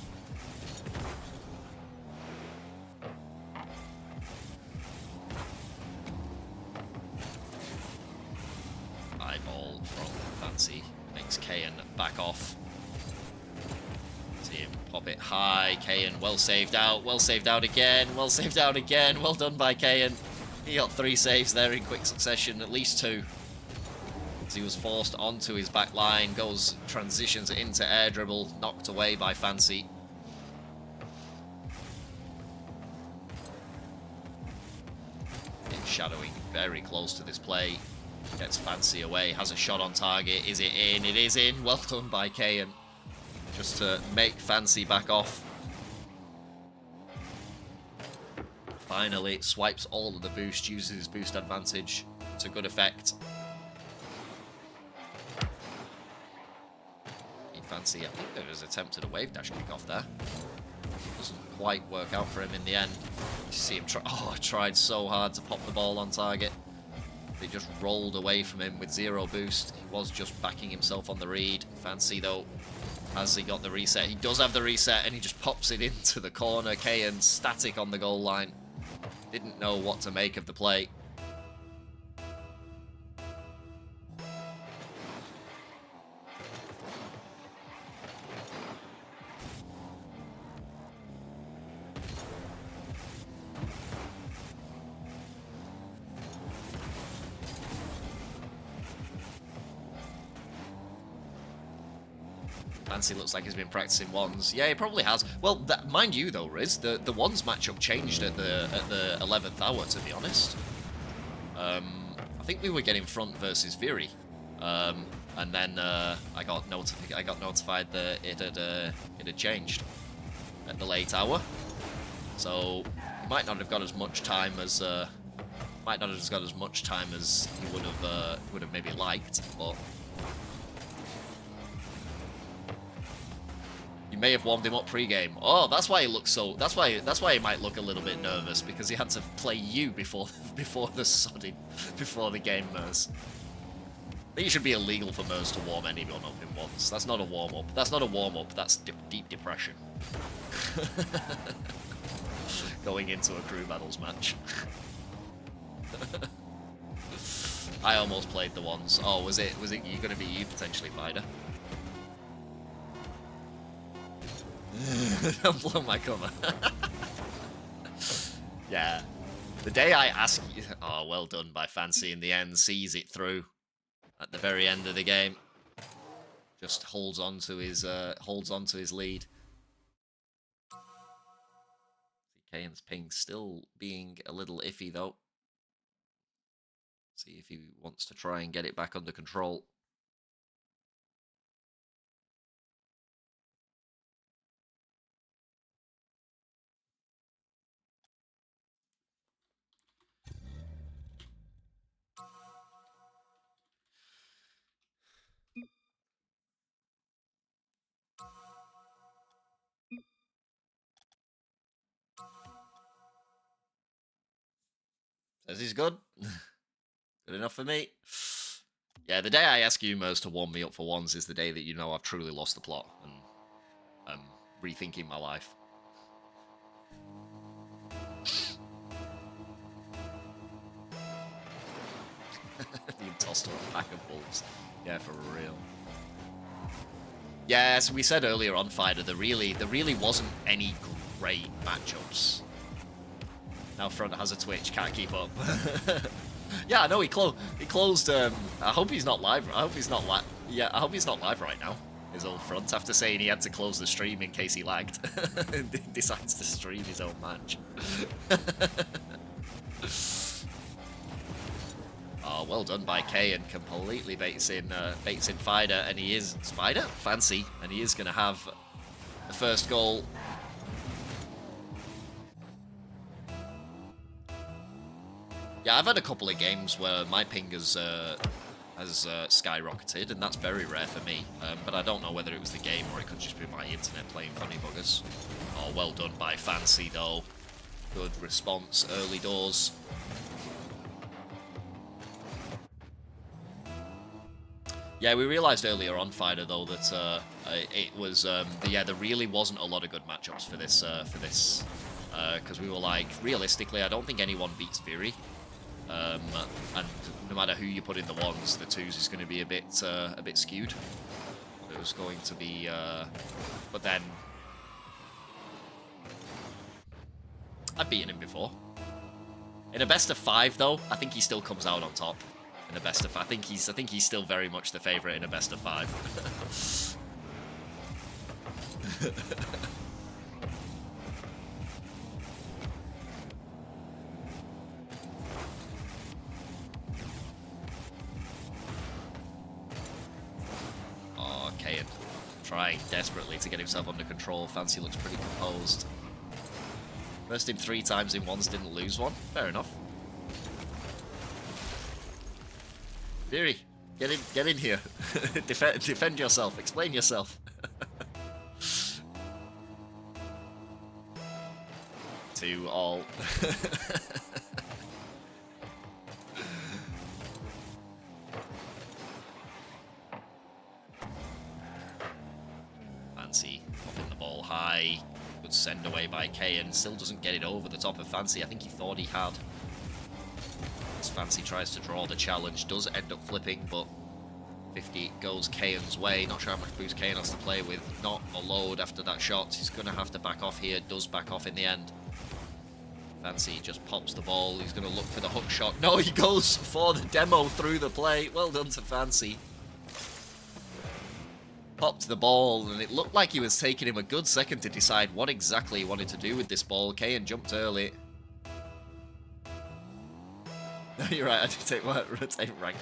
High ball from Fancy. Makes Keyan back off. See him pop it high. Keyan well saved out. Well saved out again. Well saved out again. Well done by Keyan. He got 3 saves there in quick succession. At least 2. As he was forced onto his back line. Transitions into air dribble. Knocked away by Fancy. Shadowing very close to this play. Gets Fancy away. Has a shot on target. Is it in? It is in. Well done by Keyan. Just to make Fancy back off. Finally, swipes all of the boost, uses his boost advantage to good effect. Fancy, I think there was attempted a wave dash kick off there. Doesn't quite work out for him in the end. You see him tried so hard to pop the ball on target. They just rolled away from him with 0 boost. He was just backing himself on the read. Fancy, though, has he got the reset? He does have the reset, and he just pops it into the corner. Keyan static on the goal line. Didn't know what to make of the play. Fancy looks like he's been practicing 1s. Yeah, he probably has. Well, mind you though, Riz, the 1s matchup changed at the 11th hour, to be honest. I think we were getting front versus Viri, and then I got notified that it had changed at the late hour. So he might not have got as much time as he would have maybe liked, but. may have warmed him up pre-game. Oh, that's why he looks so. That's why he might look a little bit nervous, because he had to play you before the game, Mers. I think it should be illegal for Mers to warm anyone up in once. That's not a warm-up. That's not a warm-up. That's deep depression. Going into a crew battles match. I almost played the ones. Oh, was it you gonna be you potentially, Fider? Don't blow my cover. Yeah. The day I ask you, oh, well done by Fancy in the end, sees it through at the very end of the game. Just holds on to his lead. Keyan's ping still being a little iffy though. See if he wants to try and get it back under control. Says he's good. Good enough for me. Yeah, the day I ask you, Mers, to warm me up for ones is the day that you know I've truly lost the plot and I'm rethinking my life. Being tossed to a pack of wolves. Yeah, for real. Yeah, as we said earlier on Fider, there really wasn't any great matchups. Now front has a twitch, can't keep up. Yeah, I know he closed. I hope he's not live. I hope he's not live. Yeah, I hope he's not live right now. His old front, after saying he had to close the stream in case he lagged, decides to stream his own match. Oh, well done by Keyan. Completely baits in Fider, and he is Spider Fancy, and he is going to have the first goal. Yeah, I've had a couple of games where my ping has skyrocketed, and that's very rare for me. But I don't know whether it was the game or it could just be my internet playing funny buggers. Oh, well done by Fancy, though. Good response, early doors. Yeah, we realised earlier on, Fider, though, that it was there really wasn't a lot of good matchups for this because we were like, realistically, I don't think anyone beats Viri. And no matter who you put in the ones, the twos is going to be a bit skewed. It was going to be, but then I've beaten him before. In a best of 5, though, I think he still comes out on top. In a best of, I think he's still very much the favourite in a best of 5. Keyan trying desperately to get himself under control. Fancy looks pretty composed. First him 3 times in ones, didn't lose one. Fair enough. Viri, get in here. Defend yourself. Explain yourself. 2 all. Fancy popping the ball high. Good send away by Keyan. Still doesn't get it over the top of Fancy. I think he thought he had. As Fancy tries to draw the challenge, does end up flipping, but 50 goes Keyan's way. Not sure how much boost Keyan has to play with. Not a load after that shot. He's going to have to back off here. Does back off in the end. Fancy just pops the ball. He's going to look for the hook shot. No, he goes for the demo through the play. Well done to Fancy. Popped the ball, and it looked like he was taking him a good second to decide what exactly he wanted to do with this ball. Keyan jumped early. No, you're right, I did take rotate rank.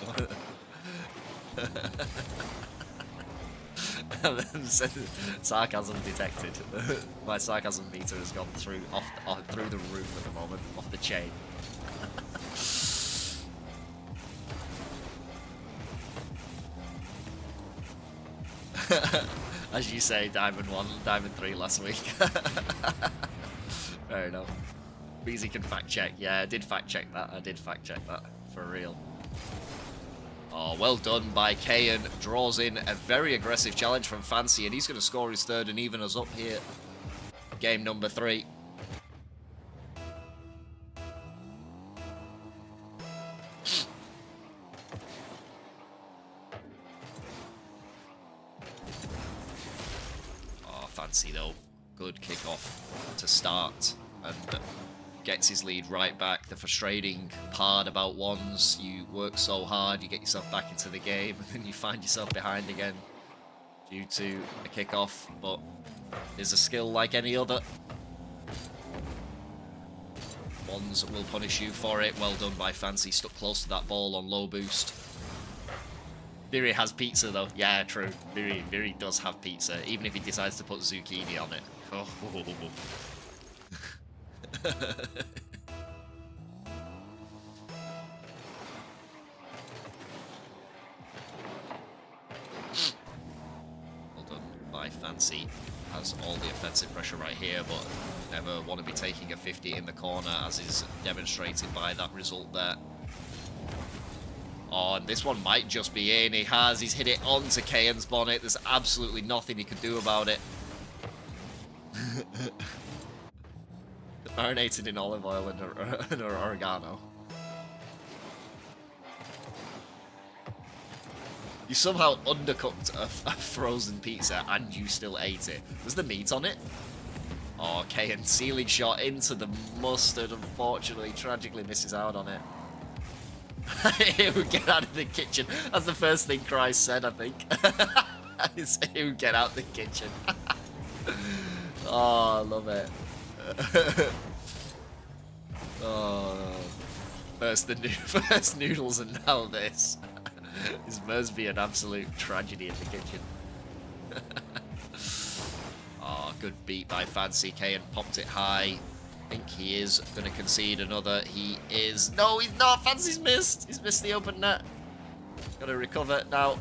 Sarcasm detected. My sarcasm meter has gone through through the roof at the moment, off the chain. As you say, Diamond 1, Diamond 3 last week. Fair enough. Beezy can fact check. Yeah, I did fact check that. For real. Oh, well done by Keyan. Draws in a very aggressive challenge from Fancy, and he's going to score his third and even us up here. Game number 3. Oh, Fancy though. Good kickoff to start, and gets his lead right back. The frustrating part about ones, you work so hard, you get yourself back into the game, and then you find yourself behind again due to a kickoff, but there's a skill like any other. Ones will punish you for it. Well done by Fancy, stuck close to that ball on low boost. Viri has pizza though. Yeah, true. Viri does have pizza, even if he decides to put zucchini on it. Oh. Well done by Fancy. Has all the offensive pressure right here, but never want to be taking a 50 in the corner, as is demonstrated by that result there. Oh, and this one might just be in. He's hit it onto Keyan's bonnet. There's absolutely nothing he could do about it. Marinated in olive oil and oregano. You somehow undercooked a frozen pizza and you still ate it. Was the meat on it? Oh, Keyan ceiling shot into the mustard. Unfortunately, tragically misses out on it. Ew, get out of the kitchen. That's the first thing Christ said, I think. Is, ew, get out the kitchen. Oh, I love it. Oh, first noodles and now this. This must be an absolute tragedy in the kitchen. Oh, good beat by Fancy. Keyan popped it high. I think he is going to concede another. He is. No, he's not. Fancy's missed. He's missed the open net. Got to recover now.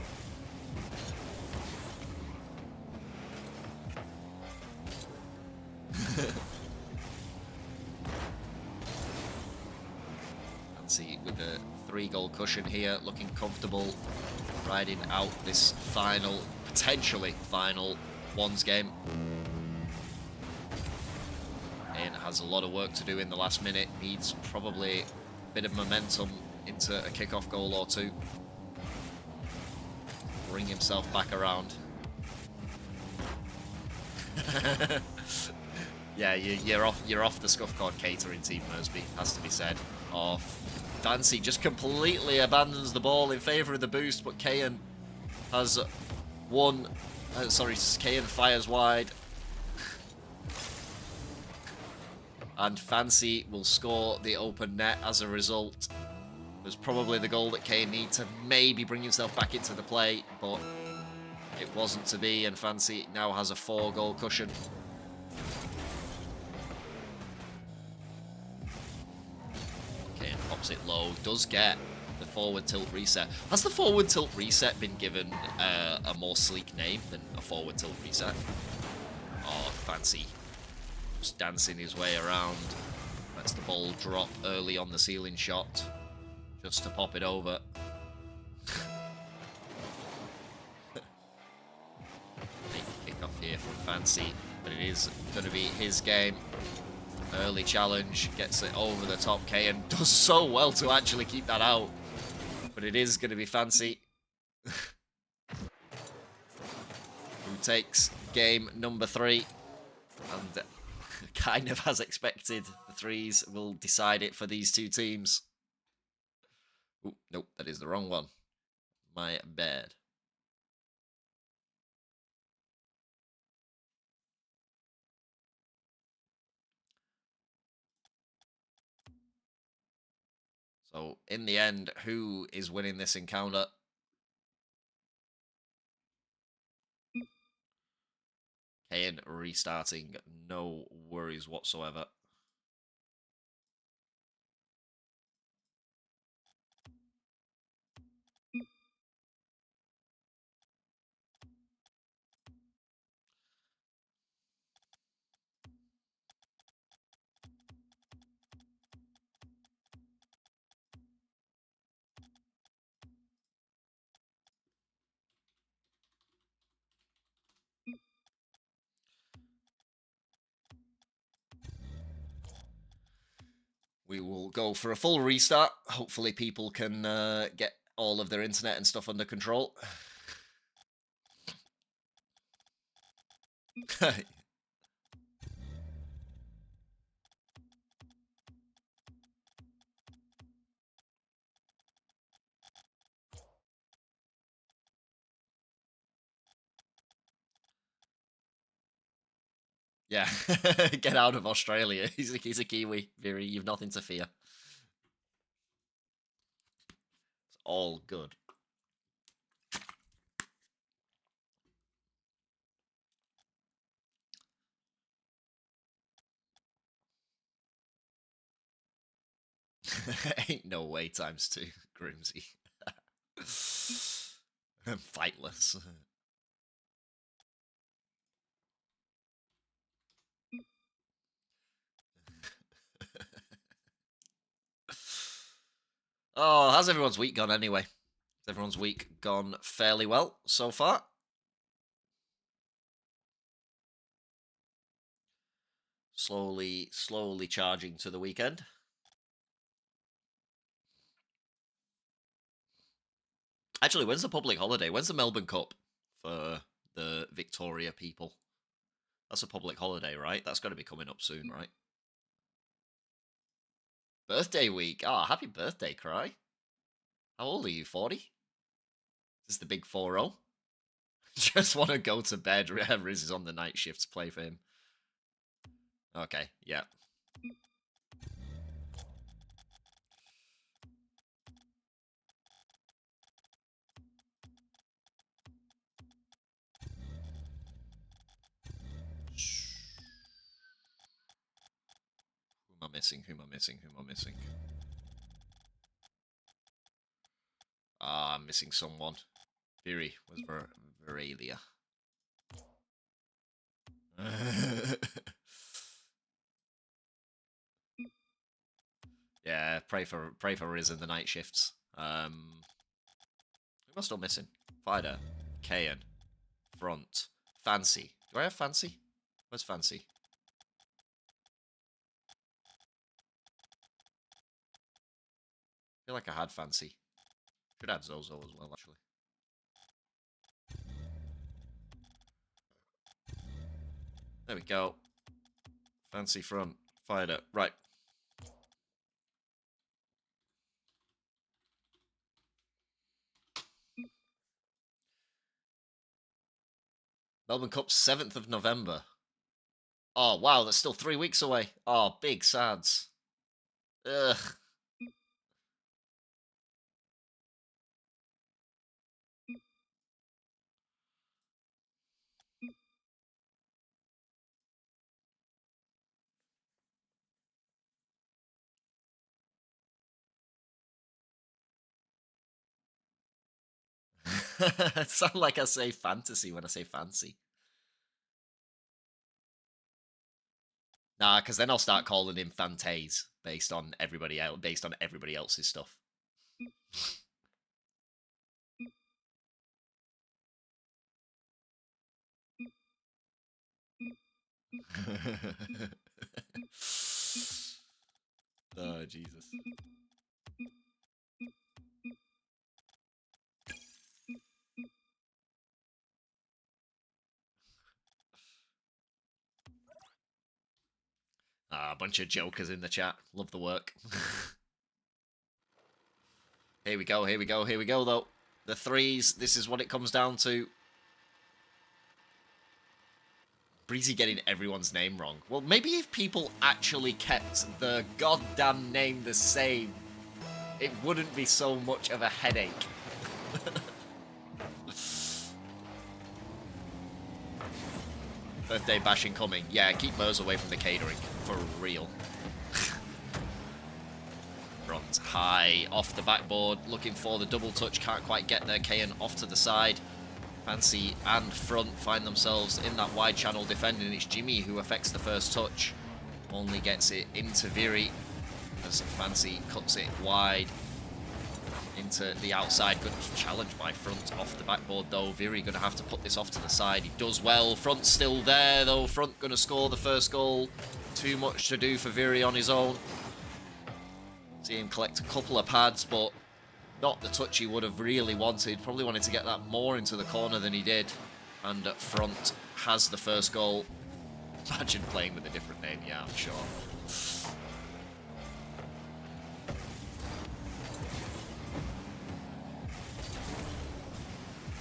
Fancy with a 3-goal cushion here, looking comfortable, riding out this final, potentially final ones game. And has a lot of work to do in the last minute. Needs probably a bit of momentum into a kickoff goal or two. Bring himself back around. Yeah, you're off the Scuffcord catering team, Mersby, has to be said. Oh, Fancy just completely abandons the ball in favour of the boost, but Keyan has won. Sorry, Keyan fires wide. And Fancy will score the open net as a result. It was probably the goal that Keyan needed to maybe bring himself back into the play, but it wasn't to be, and Fancy now has a 4-goal cushion. Keyan pops it low, does get the forward tilt reset. Has the forward tilt reset been given a more sleek name than a forward tilt reset? Oh, Fancy. Just dancing his way around. Lets the ball drop early on the ceiling shot. Just to pop it over. Big kick-off here from Fancy. But it is going to be his game. Early challenge. Gets it over the top. Keyan does so well to actually keep that out. But it is going to be Fancy. Who takes game number 3. And kind of as expected, the 3s will decide it for these two teams. Ooh, nope, that is the wrong one. My bad. So, in the end, who is winning this encounter? Keyan restarting, no worries whatsoever. we will go for a full restart. Hopefully people can get all of their internet and stuff under control. Yeah, get out of Australia. He's a Kiwi, Viri. You've nothing to fear. It's all good. Ain't no way times 2, Grimsy. Fightless. Oh, how's everyone's week gone anyway? Has everyone's week gone fairly well so far? Slowly charging to the weekend. Actually, when's the public holiday? When's the Melbourne Cup for the Victoria people? That's a public holiday, right? That's got to be coming up soon, right? Birthday week. Ah, happy birthday, Cry. How old are you, 40? Is this the big 4-0? Just want to go to bed. Riz is on the night shifts. Play for him. Okay, yeah. Who am I missing? Who am I missing? Who am I missing? Ah, I'm missing someone. Viri was Viralia. Yeah, pray for Riz in the night shifts. Who am I still missing? Fider, Keyan, Front, Fancy. Do I have Fancy? Where's Fancy? I feel like I had Fancy. Should add Zozo as well, actually. There we go. Fancy Front, Fider. Right. Melbourne Cup, 7th of November. Oh, wow, that's still 3 weeks away. Oh, big sads. Ugh. It sounds like I say fantasy when I say fancy. Nah, because then I'll start calling him Fantays based on everybody else, based on everybody else's stuff. Oh, Jesus. Ah, a bunch of jokers in the chat. Love the work. Here we go, here we go, here we go, though. The threes, this is what it comes down to. Breezy getting everyone's name wrong. Well, maybe if people actually kept the goddamn name the same, it wouldn't be so much of a headache. Birthday bashing coming. Yeah, keep Mers away from the catering. For real. Front high, off the backboard, looking for the double touch, can't quite get there. Keyan off to the side. Fancy and Front find themselves in that wide channel defending. It's Jimmy who affects the first touch. Only gets it into Viri as Fancy cuts it wide into the outside. Good challenge by Front off the backboard though. Viri going to have to put this off to the side. He does well. Front's still there though. Front going to score the first goal. Too much to do for Viri on his own. See him collect a couple of pads, but not the touch he would have really wanted. Probably wanted to get that more into the corner than he did. And up front has the first goal. Imagine playing with a different name, yeah, I'm sure.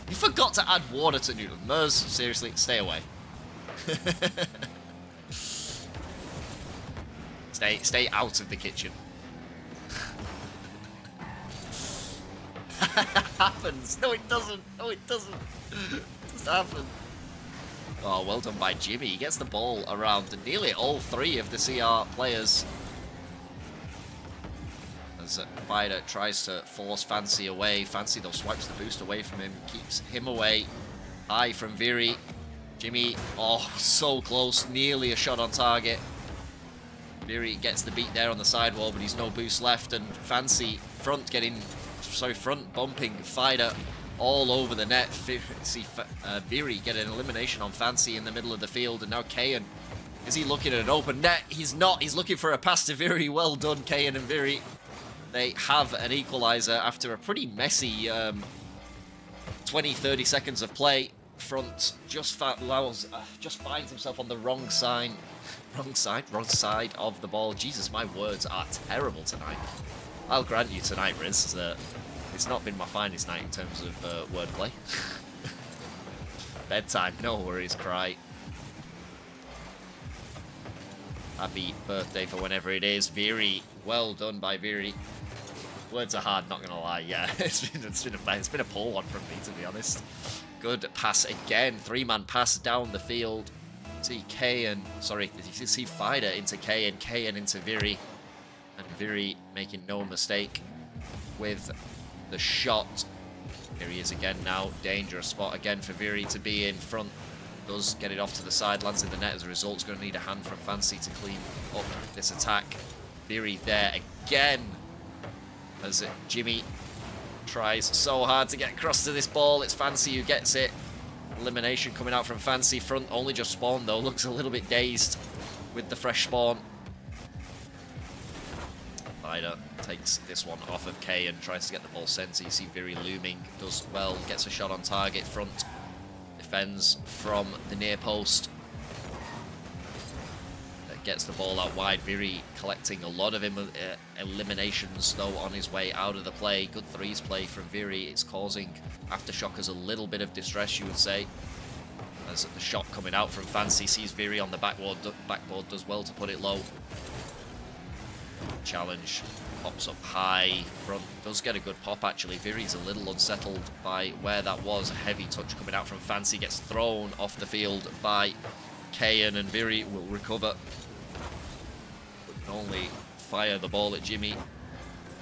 You forgot to add water to noodles. Mers, seriously, stay away. Stay out of the kitchen. Happens. No, it doesn't. No, it doesn't. It doesn't happen. Oh, well done by Jimmy. He gets the ball around nearly all three of the CR players. As Fider tries to force Fancy away. Fancy, though, swipes the boost away from him. Keeps him away. High from Viri. Jimmy, oh, so close. Nearly a shot on target. Viri gets the beat there on the sidewall, but he's no boost left. And Fancy front bumping Fider all over the net. See Viri get an elimination on Fancy in the middle of the field, and now Keyan, is he looking at an open net? He's not. He's looking for a pass to Viri. Well done, Keyan and Viri. They have an equalizer after a pretty messy 20-30 seconds of play. Front just finds himself on the wrong side of the ball. Jesus, my words are terrible tonight. I'll grant you tonight, Riz, that it's not been my finest night in terms of wordplay. Bedtime, no worries, cry. Happy birthday for whenever it is. Viri, well done by Viri. Words are hard, not gonna lie. Yeah, it's been a poor one from me, to be honest. Good pass again. Three-man pass down the field. See Keyan, sorry, you see Fider into Keyan, Keyan into Viri. And Viri making no mistake with the shot. Here he is again now. Dangerous spot again for Viri to be in front. Does get it off to the side, lands in the net as a result. It's going to need a hand from Fancy to clean up this attack. Viri there again. As Jimmy tries so hard to get across to this ball. It's Fancy who gets it. Elimination coming out from Fancy. Front only just spawned though. Looks a little bit dazed with the fresh spawn. Fider takes this one off of K and tries to get the ball sent. So you see Viri looming. Does well. Gets a shot on target. Front defends from the near post. Gets the ball out wide. Viri collecting a lot of eliminations though on his way out of the play. Good threes play from Viri. It's causing Aftershockers a little bit of distress, you would say. As the shot coming out from Fancy sees Viri on the backboard. Backboard does well to put it low. Challenge pops up high. Front does get a good pop actually. Viri's a little unsettled by where that was. A heavy touch coming out from Fancy. Gets thrown off the field by Keyan and Viri will recover. Only fire the ball at Jimmy.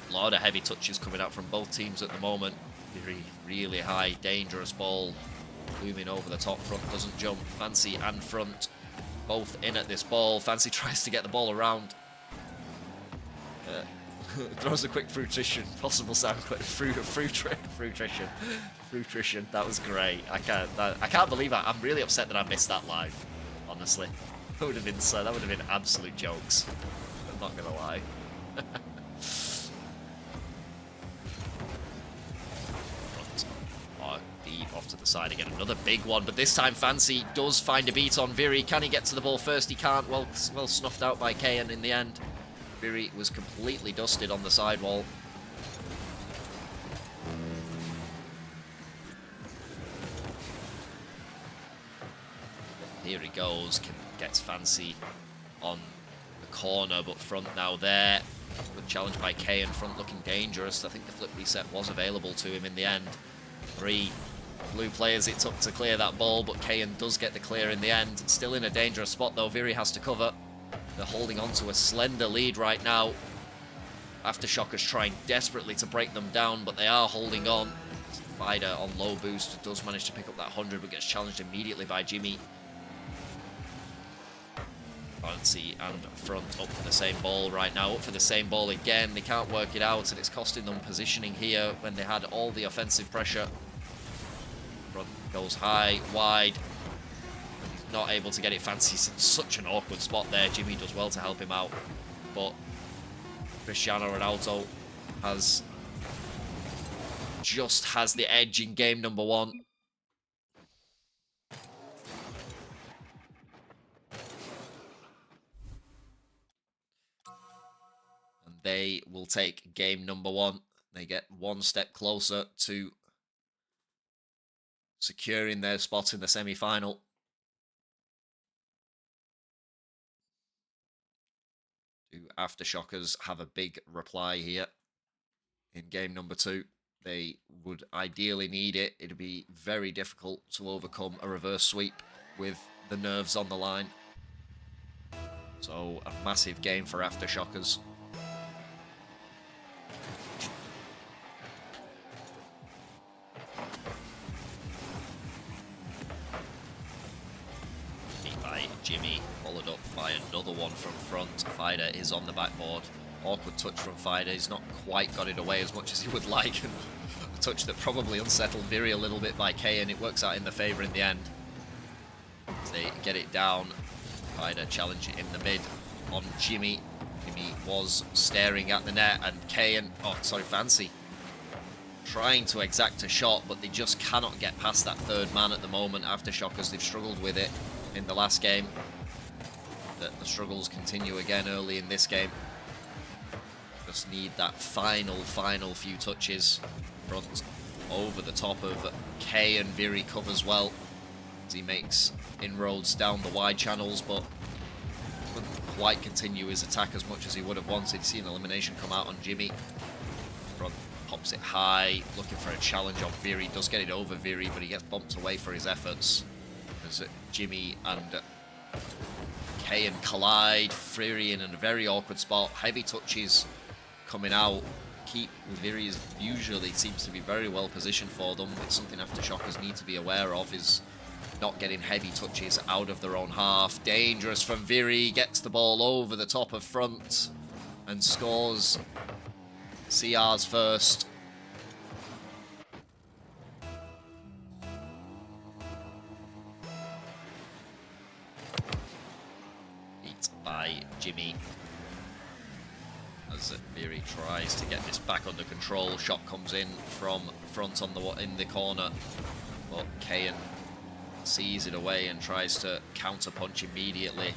A lot of heavy touches coming out from both teams at the moment. Very really high, dangerous ball. Looming over the top. Front doesn't jump. Fancy and Front both in at this ball. Fancy tries to get the ball around. Throws a quick fruition. Possible sound clip. Fruition. That was great. I can't believe it. I'm really upset that I missed that live. Honestly, that would have been absolute jokes. I'm not gonna lie. Deep off to the side again. Another big one, but this time Fancy does find a beat on Viri. Can he get to the ball first? He can't. Well snuffed out by Keyan in the end. Viri was completely dusted on the sidewall. Here he goes. Gets Fancy on the corner, but Front now there. Good challenge by Keyan. Front looking dangerous. I think the flip reset was available to him in the end. 3 blue players it took to clear that ball, but Keyan does get the clear in the end. Still in a dangerous spot though. Viri has to cover. They're holding on to a slender lead right now. Aftershockers trying desperately to break them down, but they are holding on. Fider on low boost does manage to pick up that 100, but gets challenged immediately by Jimmy. Fancy and Front up for the same ball right now. Up for the same ball again. They can't work it out, and it's costing them positioning here when they had all the offensive pressure. Front goes high, wide. He's not able to get it. Fancy's in such an awkward spot there. Jimmy does well to help him out, but Cristiano Renaulto has the edge in game number 1. And they will take game number 1. They get one step closer to securing their spot in the semi-final. Do Aftershockers have a big reply here in game number 2? They would ideally need it. It'd be very difficult to overcome a reverse sweep with the nerves on the line. So a massive game for Aftershockers. Beat by Jimmy, followed up by another one from front. Fider is on the backboard. Awkward touch from Fider. He's not quite got it away as much as he would like. And a touch that probably unsettled Viri a little bit by Keyan. It works out in the favour in the end. As they get it down. Fider challenge in the mid on Jimmy. Jimmy was staring at the net, and Keyan, Fancy, trying to exact a shot, but they just cannot get past that third man at the moment. Aftershockers, they've struggled with it in the last game. The struggles continue again early in this game. Just need that final few touches. Front over the top of Keyan. Viri covers well as he makes inroads down the wide channels, but couldn't quite continue his attack as much as he would have wanted. See an elimination come out on Jimmy. Front pops it high, looking for a challenge on Viri. Does get it over Viri, but he gets bumped away for his efforts. As Jimmy and Keyan collide. Viri in a very awkward spot. Heavy touches coming out. Viri usually seems to be very well positioned for them. It's something Aftershockers need to be aware of, is not getting heavy touches out of their own half. Dangerous from Viri, gets the ball over the top of front and scores CR's first. Beat by Jimmy. As Viri tries to get this back under control, shot comes in from front in the corner, but Keyan sees it away and tries to counter punch immediately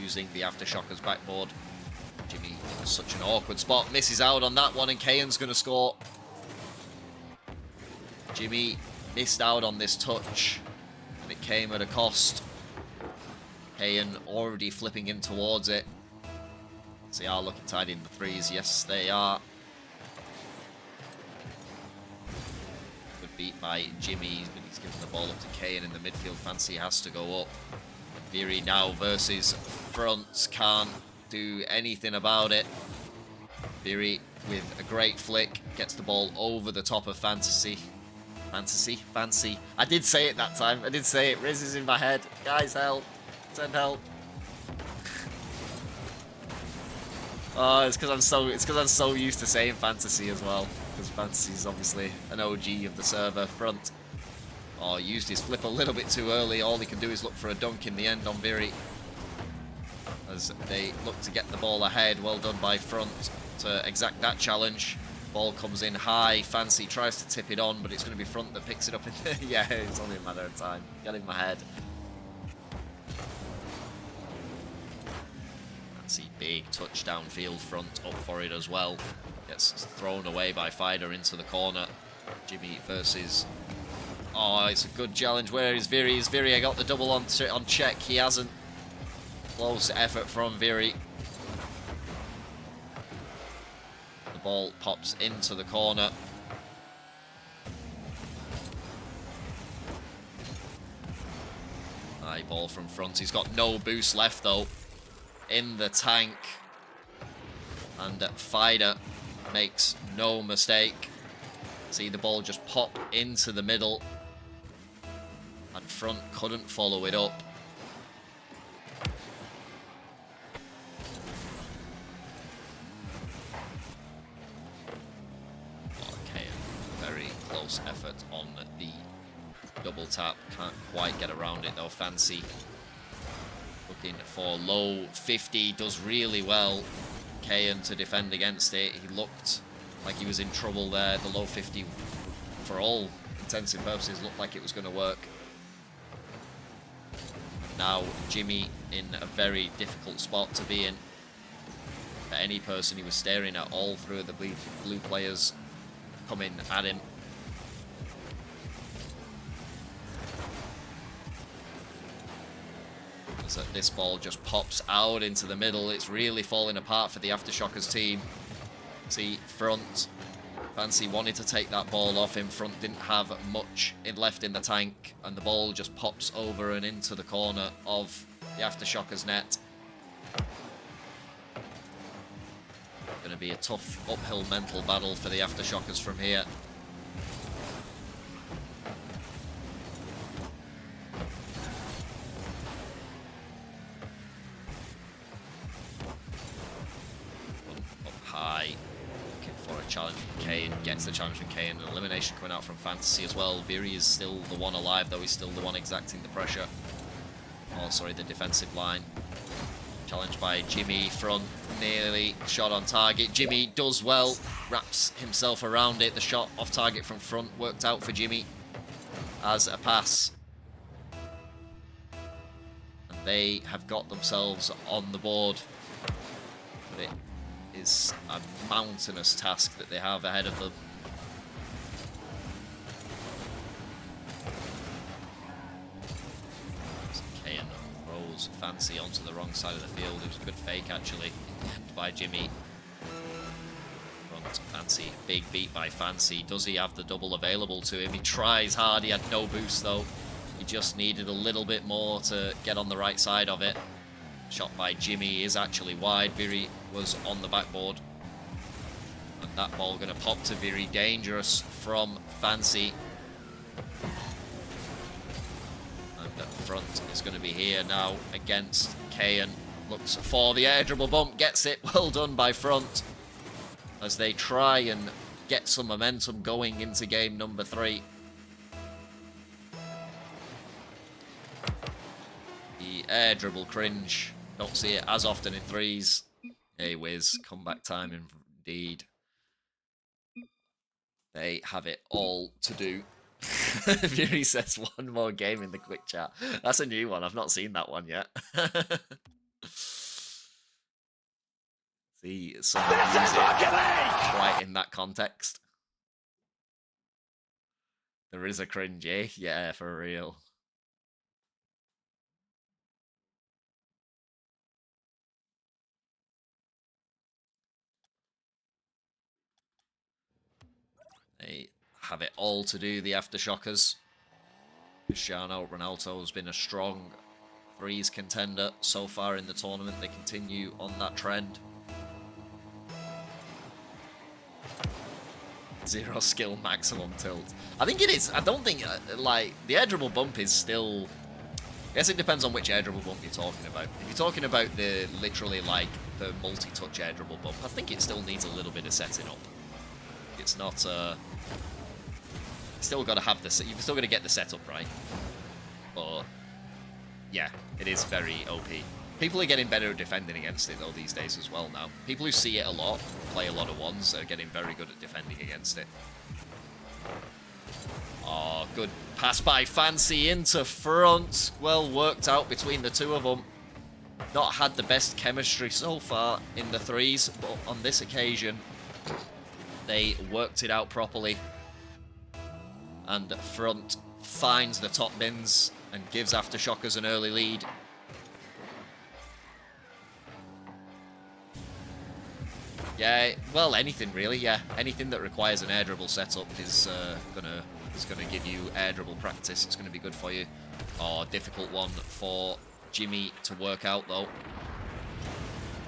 using the Aftershockers backboard. Jimmy in such an awkward spot, misses out on that one, and Keyan's going to score. Jimmy missed out on this touch, and it came at a cost. Keyan already flipping in towards it. They are looking tidy in the threes. Yes, they are. Good beat by Jimmy, but he's giving the ball up to Keyan in the midfield. Fancy has to go up. Viri now versus front. Can't do anything about it. Viri with a great flick. Gets the ball over the top of Fancy. Fancy. I did say it that time. I did say it. Riz is in my head. Guys, help. Send help. Oh, it's because I'm so used to saying Fantasy as well. Because Fantasy is obviously an OG of the server. Front. Oh, used his flip a little bit too early. All he can do is look for a dunk in the end on Viri. As they look to get the ball ahead. Well done by front to exact that challenge. Ball comes in high. Fancy tries to tip it on, but it's going to be front that picks it up. Yeah, it's only a matter of time. Get in my head. Big touch downfield, front up for it as well. Gets thrown away by Fider into the corner. Jimmy versus... Oh, it's a good challenge. Where is Viri? Is Viri? I got the double on check. He hasn't. Close effort from Viri. The ball pops into the corner. High ball from front. He's got no boost left though in the tank, and Fider makes no mistake. See the ball just pop into the middle, and front couldn't follow it up. Okay, very close effort on the double tap, can't quite get around it though. Fancy looking for low 50, does really well Keyan to defend against it. He looked like he was in trouble there. The low 50, for all intents and purposes, looked like it was going to work. Now Jimmy in a very difficult spot to be in. For any person he was staring at, all through the blue players coming at him. As this ball just pops out into the middle. It's really falling apart for the Aftershokers team. See, front. Fancy wanted to take that ball off him. Front didn't have much left in the tank, and the ball just pops over and into the corner of the Aftershokers net. Going to be a tough uphill mental battle for the Aftershokers from here. Up high. For a challenge from Keyan, gets the challenge from Keyan, an elimination coming out from Fantasy as well. Viri is still the one alive, though he's still the one exacting the pressure. Oh, sorry, the defensive line. Challenged by Jimmy, front, nearly shot on target. Jimmy does well, wraps himself around it. The shot off target from front worked out for Jimmy as a pass. And they have got themselves on the board. But it is a mountainous task that they have ahead of them. Keyan rolls Fancy onto the wrong side of the field. It was a good fake, actually, by Jimmy. Front Fancy, big beat by Fancy. Does he have the double available to him? He tries hard. He had no boost, though. He just needed a little bit more to get on the right side of it. Shot by Jimmy is actually wide. Viri was on the backboard. And that ball going to pop to Viri. Dangerous from Fancy. And the front is going to be here now against Keyan. Looks for the air dribble bump. Gets it. Well done by front. As they try and get some momentum going into game number 3. The air dribble cringe. Don't see it as often in threes. Hey whiz, comeback time indeed. They have it all to do. Viri says one more game in the quick chat. That's a new one. I've not seen that one yet. See some music right in that context. There is a cringe, eh? Yeah, for real. They have it all to do, the Aftershokers. Cristiano Renaulto has been a strong threes contender so far in the tournament. They continue on that trend. 0 skill maximum tilt. I think it is. I don't think, like, the air dribble bump is still... I guess it depends on which air dribble bump you're talking about. If you're talking about the, literally, like, the multi-touch air dribble bump, I think it still needs a little bit of setting up. It's not, still got to have the, you've still got to get the setup right. But, yeah, it is very OP. People are getting better at defending against it, though, these days as well now. People who see it a lot, play a lot of ones, are getting very good at defending against it. Oh, good pass by Fancy into front. Well worked out between the two of them. Not had the best chemistry so far in the threes, but on this occasion, they worked it out properly. And front finds the top bins and gives Aftershokers an early lead. Yeah, well, anything really, yeah. Anything that requires an air dribble setup is gonna give you air dribble practice. It's gonna be good for you. Oh, difficult one for Jimmy to work out, though.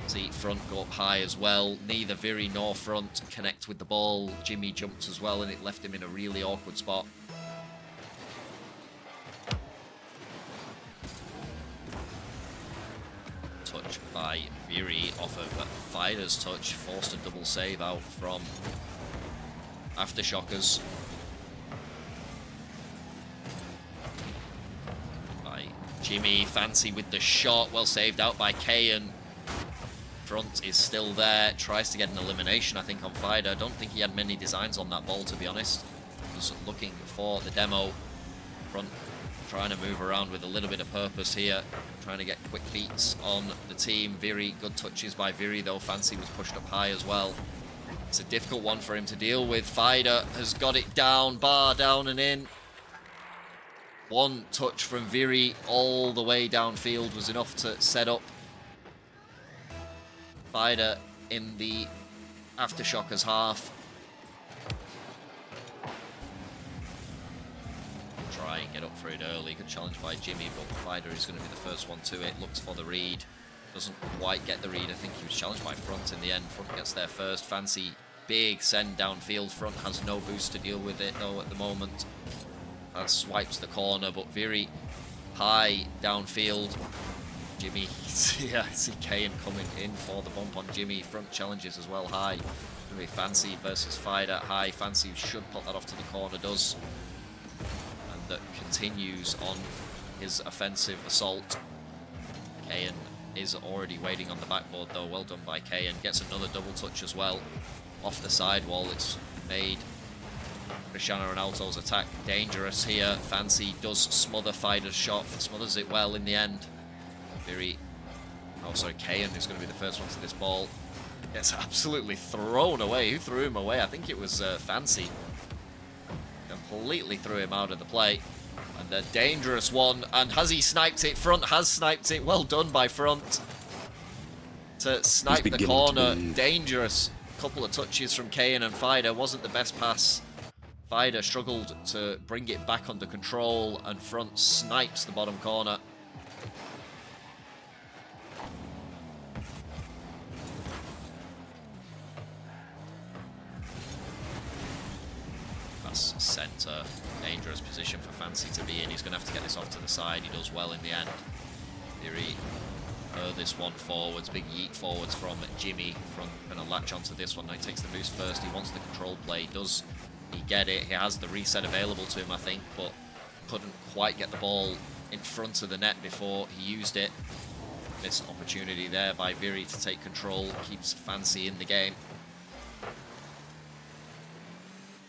See, front go up high as well. Neither Viri nor front connect with the ball. Jimmy jumped as well, and it left him in a really awkward spot. Touch by Viri off of Fider's touch. Forced a double save out from Aftershokers. By Jimmy. Fancy with the shot. Well saved out by Keyan. front is still there. Tries to get an elimination, I think, on Fider. I don't think he had many designs on that ball, to be honest. Was looking for the demo. Front trying to move around with a little bit of purpose here. Trying to get quick beats on the team. Viri, good touches by Viri, though. Fancy was pushed up high as well. It's a difficult one for him to deal with. Fider has got it down, bar down and in. One touch from Viri all the way downfield was enough to set up Fider in the Aftershocker's half. Try and get up for it early. Good challenge by Jimmy, but Fider is going to be the first one to it. Looks for the read. Doesn't quite get the read. I think he was challenged by Front in the end. Front gets there first. Fancy big send downfield. Front has no boost to deal with it, though, at the moment. That swipes the corner, but Viri high downfield. Jimmy, yeah, I see Keyan coming in for the bump on Jimmy. Front challenges as well, high. Gonna be Fancy versus Fider. High, Fancy should put that off to the corner, does. And that continues on his offensive assault. Keyan is already waiting on the backboard, though. Well done by Keyan. Gets another double touch as well. Off the sidewall, it's made Cristiano Ronaldo's attack dangerous here. Fancy does smother Fider's shot, smothers it well in the end. Viri, oh sorry, Keyan is going to be the first one to this ball. Gets absolutely thrown away. Who threw him away? I think it was Fancy. Completely threw him out of the play. And a dangerous one. And has he sniped it? Front has sniped it. Well done by Front to snipe the corner. Dangerous couple of touches from Keyan and Fider. Wasn't the best pass. Fider struggled to bring it back under control, and Front snipes the bottom corner. That's centre. Dangerous position for Fancy to be in. He's going to have to get this off to the side. He does well in the end. Viri, this one forwards. Big yeet forwards from Jimmy. Front going to latch onto this one. Now he takes the boost first. He wants the control play. Does he get it? He has the reset available to him, I think, but couldn't quite get the ball in front of the net before he used it. Missed opportunity there by Viri to take control. Keeps Fancy in the game.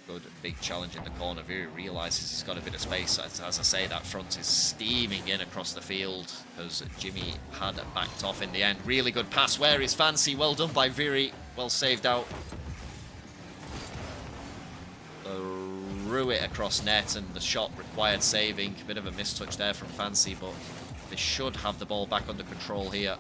Good big challenge in the corner. Viri realises he's got a bit of space. As I say, that Front is steaming in across the field because Jimmy had backed off in the end. Really good pass. Where is Fancy? Well done by Viri. Well saved out. Threw it across net, and the shot required saving. A bit of a mistouch there from Fancy, but they should have the ball back under control here.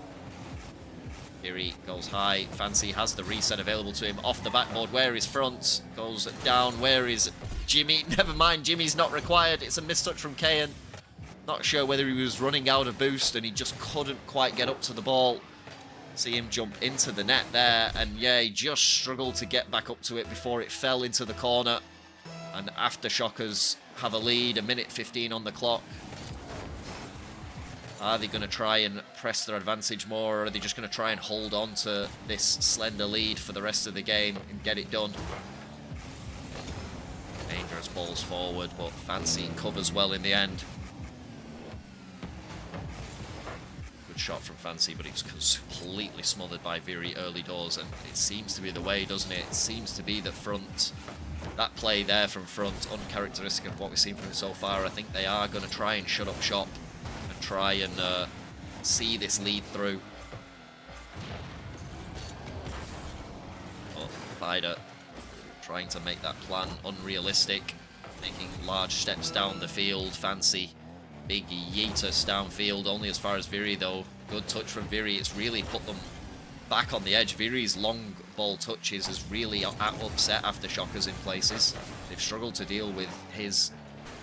Viri goes high. Fancy has the reset available to him off the backboard. Where is Front? Goes down. Where is Jimmy? Never mind, Jimmy's not required. It's a mistouch from Keyan. Not sure whether he was running out of boost and he just couldn't quite get up to the ball. See him jump into the net there, and yeah, he just struggled to get back up to it before it fell into the corner. And Aftershockers have a lead, 1:15 on the clock. Are they going to try and press their advantage more, or are they just going to try and hold on to this slender lead for the rest of the game and get it done? Dangerous balls forward, but Fancy covers well in the end. Good shot from Fancy, but it was completely smothered by Viri early doors, and it seems to be the way, doesn't it? It seems to be that Front, that play there from Front, uncharacteristic of what we've seen from him so far. I think they are going to try and shut up shop and try and see this lead through. But Fider trying to make that plan unrealistic, making large steps down the field. Fancy, big yeetus downfield, only as far as Viri though. Good touch from Viri. It's really put them back on the edge. Viri's long ball touches has really upset Aftershockers in places. They've struggled to deal with his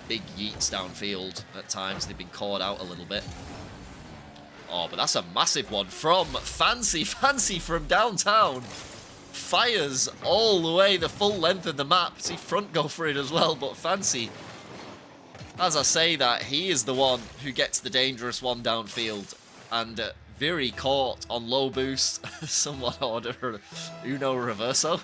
big yeets downfield at times. They've been caught out a little bit. Oh, but that's a massive one from Fancy. Fancy from downtown fires all the way the full length of the map. See Front go for it as well, but Fancy, as I say that, he is the one who gets the dangerous one downfield. And Viri caught on low boost. Somewhat order Uno Reverso.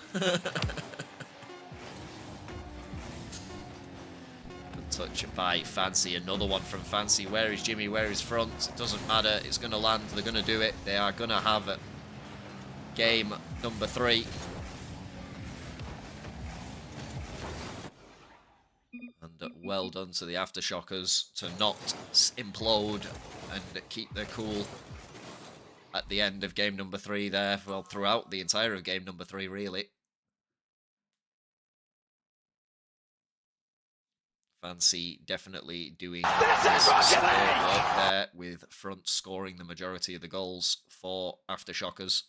Touch by Fancy. Another one from Fancy. Where is Jimmy? Where is Front? It doesn't matter. It's going to land. They're going to do it. They are going to have game number 3. And well done to the Aftershockers to not implode and keep their cool at the end of game number 3 there. Well, throughout the entire of game number 3, really. Fancy definitely doing support work there, with front scoring the majority of the goals for Aftershockers.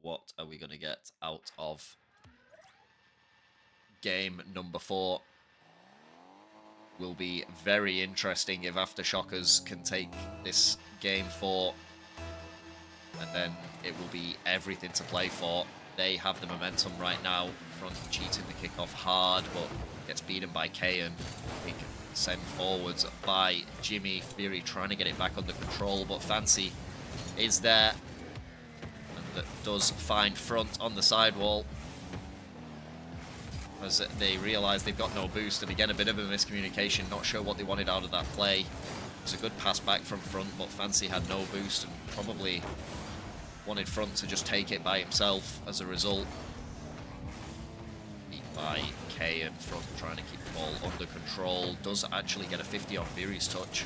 What are we going to get out of game number 4? Will be very interesting if Aftershockers can take this game 4, and then it will be everything to play for. They have the momentum right now. Front cheating the kickoff hard, but gets beaten by Keyan. Big send forwards by Jimmy. Viri trying to get it back under control, but Fancy is there, and that does find front on the sidewall as they realise they've got no boost. And again, a bit of a miscommunication. Not sure what they wanted out of that play. It was a good pass back from front, but Fancy had no boost and probably wanted front to just take it by himself as a result. Beat by Keyan. Front trying to keep the ball under control. Does actually get a 50 on Viri's touch.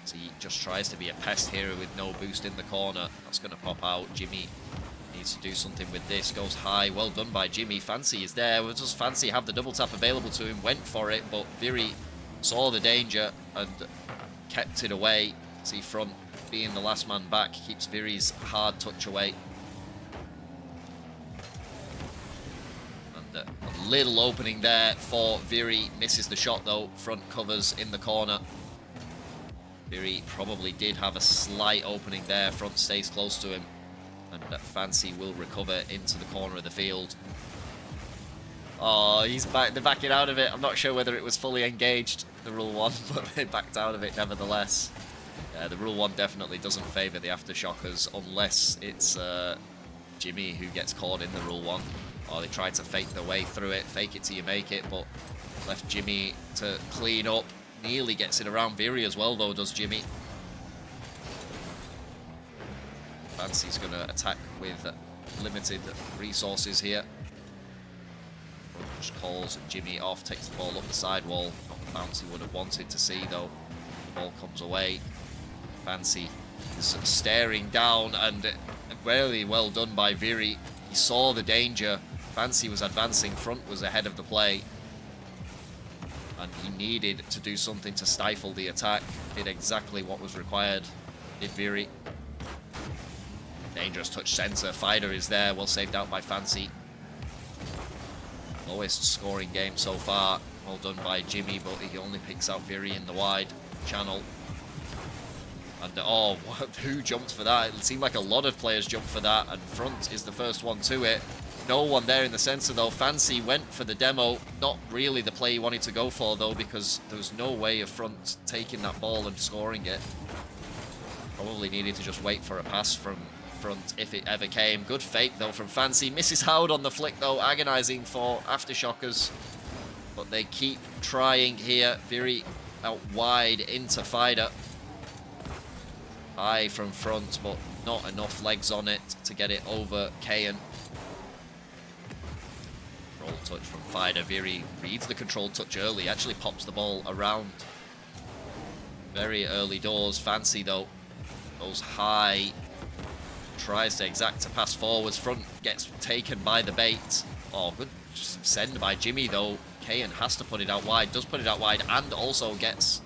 So he just tries to be a pest here with no boost in the corner. That's going to pop out. Jimmy needs to do something with this. Goes high. Well done by Jimmy. Fancy is there. Does Fancy have the double tap available to him? Went for it, but Viri saw the danger and kept it away. See, front being the last man back keeps Viri's hard touch away. And a little opening there for Viri. Misses the shot though. Front covers in the corner. Viri probably did have a slight opening there. Front stays close to him. And Fancy will recover into the corner of the field. Oh, they're backing out of it. I'm not sure whether it was fully engaged, the Rule 1, but they backed out of it nevertheless. Yeah, the Rule 1 definitely doesn't favour the Aftershockers unless it's Jimmy who gets caught in the Rule 1. Or they try to fake their way through it, fake it till you make it, but left Jimmy to clean up. Nearly gets it around Viri as well, though, does Jimmy. Fancy's going to attack with limited resources here. Just calls Jimmy off, takes the ball up the sidewall. Not the bounce he would have wanted to see, though. The ball comes away. Fancy is staring down, and very well done by Viri. He saw the danger. Fancy was advancing, front was ahead of the play. And he needed to do something to stifle the attack. Did exactly what was required. Did Viri. Dangerous touch centre. Fider is there. Well saved out by Fancy. Lowest scoring game so far. Well done by Jimmy, but he only picks out Viri in the wide channel. And oh, who jumped for that? It seemed like a lot of players jumped for that, and front is the first one to it. No one there in the centre though. Fancy went for the demo. Not really the play he wanted to go for though, because there was no way of front taking that ball and scoring it. Probably needed to just wait for a pass from front if it ever came. Good fake though from Fancy. Misses Howard on the flick though. Agonising for Aftershockers. But they keep trying here. Viri out wide into Fider. High from front, but not enough legs on it to get it over Keyan. Roll touch from Fider. Viri reads the control touch early. Actually pops the ball around very early doors. Fancy though goes high. Tries to exact a pass forwards. Front gets taken by the bait. Oh, good send by Jimmy though. Keyan has to put it out wide. Does put it out wide and also gets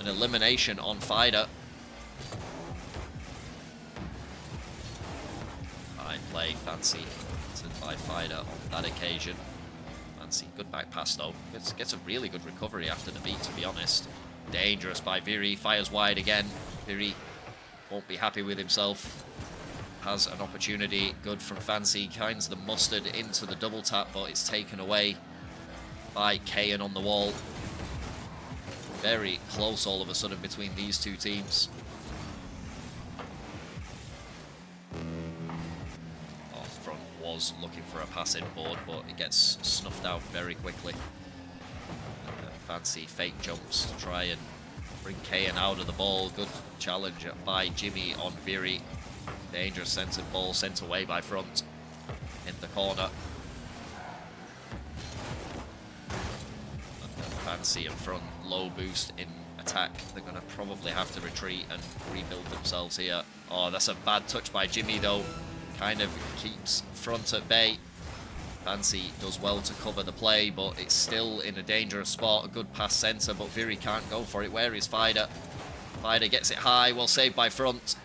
an elimination on Fider. Fine play, Fancy by Fider on that occasion. Fancy, good back pass though. Gets a really good recovery after the beat, to be honest. Dangerous by Viri. Fires wide again. Viri won't be happy with himself. Has an opportunity. Good from Fancy. Kinds the mustard into the double tap, but it's taken away by Keyan on the wall. Very close all of a sudden between these two teams. was looking for a pass in board, but it gets snuffed out very quickly. Fancy fake jumps to try and bring Keyan out of the ball. Good challenge by Jimmy on Viri. Dangerous centered ball sent away by front in the corner. Fancy in front, low boost in attack. They're going to probably have to retreat and rebuild themselves here. Oh, that's a bad touch by Jimmy though. Kind of keeps front at bay. Fancy does well to cover the play, but it's still in a dangerous spot. A good pass centre, but Viri can't go for it. Where is Fider? Fider gets it high, well saved by front.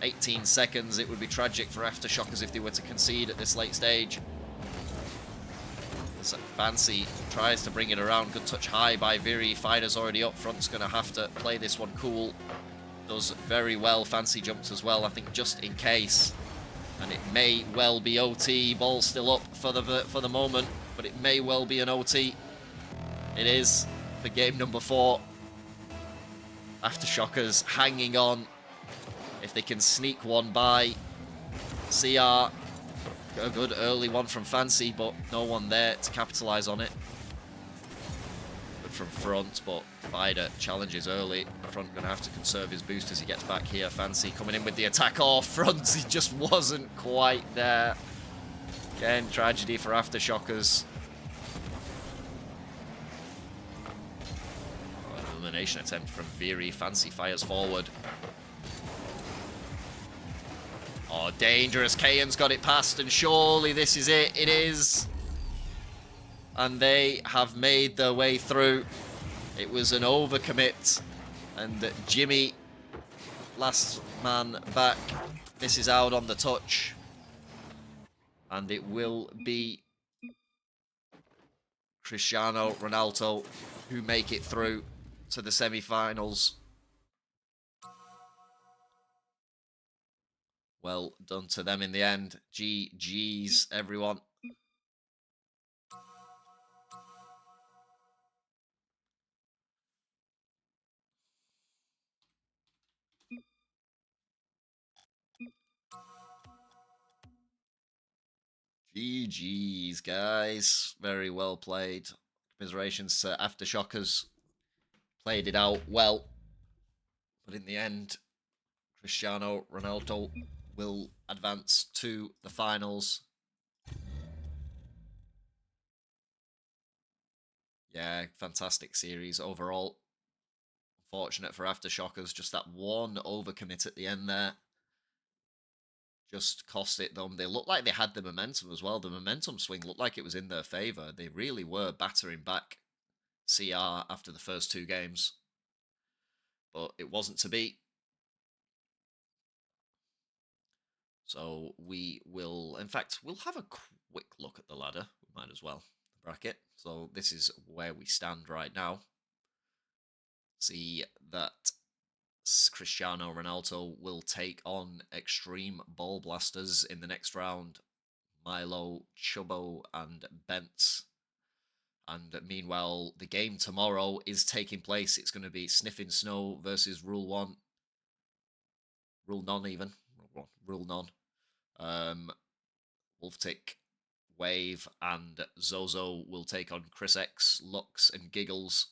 18 seconds. It would be tragic for Aftershockers if they were to concede at this late stage. Fancy tries to bring it around. Good touch high by Viri. Fider's already up. Front's going to have to play this one cool. Does very well. Fancy jumps as well, I think, just in case. And it may well be OT. Ball still up for the moment, but it may well be an OT. It is for game number 4. Aftershockers hanging on. If they can sneak one by CR. A good early one from Fancy, but no one there to capitalise on it. Good from front, but Fider challenges early. Front going to have to conserve his boost as he gets back here. Fancy coming in with the attack off front. He just wasn't quite there. Again, tragedy for Aftershockers. Oh, elimination attempt from Viri. Fancy fires forward. Oh, dangerous. Keyan's got it past, and surely this is it. It is. And they have made their way through. It was an overcommit. And Jimmy, last man back, misses out on the touch. And it will be Cristiano Renaulto who make it through to the semi-finals. Well done to them in the end. GG's, everyone. GG's, guys. Very well played. Commiserations to Aftershockers. Played it out well. But in the end, Cristiano Renaulto will advance to the finals. Yeah, fantastic series overall. Unfortunate for Aftershockers, just that one overcommit at the end there. Just cost it them. They looked like they had the momentum as well. The momentum swing looked like it was in their favour. They really were battering back CR after the first 2 games. But it wasn't to be. So we will, in fact, we'll have a quick look at the ladder. We might as well. Bracket. So this is where we stand right now. See that Cristiano Renaulto will take on Extreme Ball Blasters in the next round. Milo, Chubbo, and Bentz. And meanwhile, the game tomorrow is taking place. It's going to be Sniffing Snow versus Rule 1. Rule None even. Rule None. Wolftick, Wave, and Zozo will take on Chris X, Lux, and Giggles.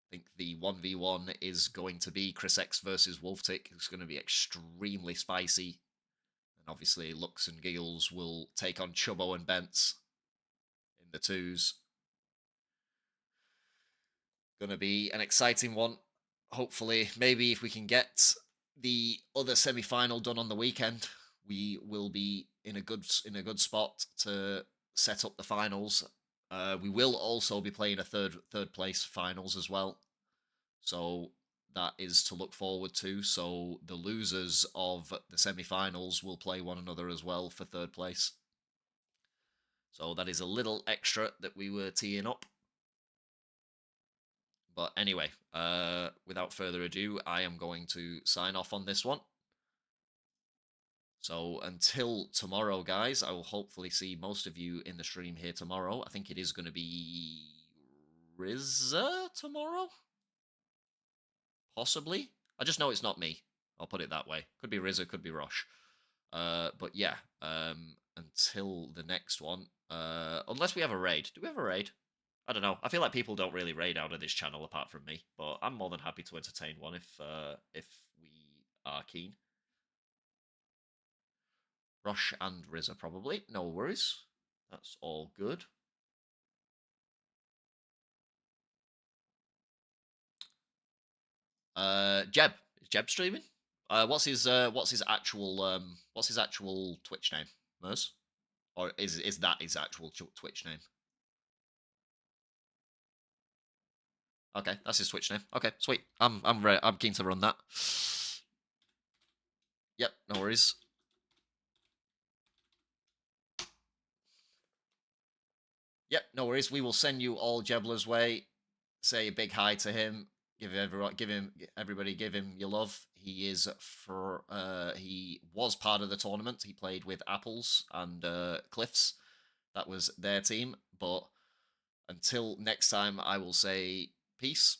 I think the 1v1 is going to be Chris X versus Wolftick. It's going to be extremely spicy. And obviously, Lux and Giggles will take on Chubbo and Bentz in the 2s. Going to be an exciting one. Hopefully, maybe if we can get the other semi-final done on the weekend, we will be in a good spot to set up the finals. We will also be playing a third place finals as well, so that is to look forward to. So the losers of the semi-finals will play one another as well for third place. So that is a little extra that we were teeing up. But anyway, without further ado, I am going to sign off on this one. So until tomorrow, guys, I will hopefully see most of you in the stream here tomorrow. I think it is going to be Rizza tomorrow? Possibly. I just know it's not me. I'll put it that way. Could be Rizza, could be Rosh. But yeah, until the next one. Unless we have a raid. Do we have a raid? I don't know. I feel like people don't really raid out of this channel apart from me, but I'm more than happy to entertain one if we are keen. Rush and Rizza probably. No worries. That's all good. Jeb. Is Jeb streaming? What's his actual Twitch name? Mers? Or is that his actual Twitch name? Okay, that's his Twitch name. Okay, sweet. I'm keen to run that. Yep, no worries. Yep, no worries. We will send you all Jebler's way. Say a big hi to him. Give everybody your love. He is he was part of the tournament. He played with Apples and Cliffs. That was their team. But until next time, I will say peace.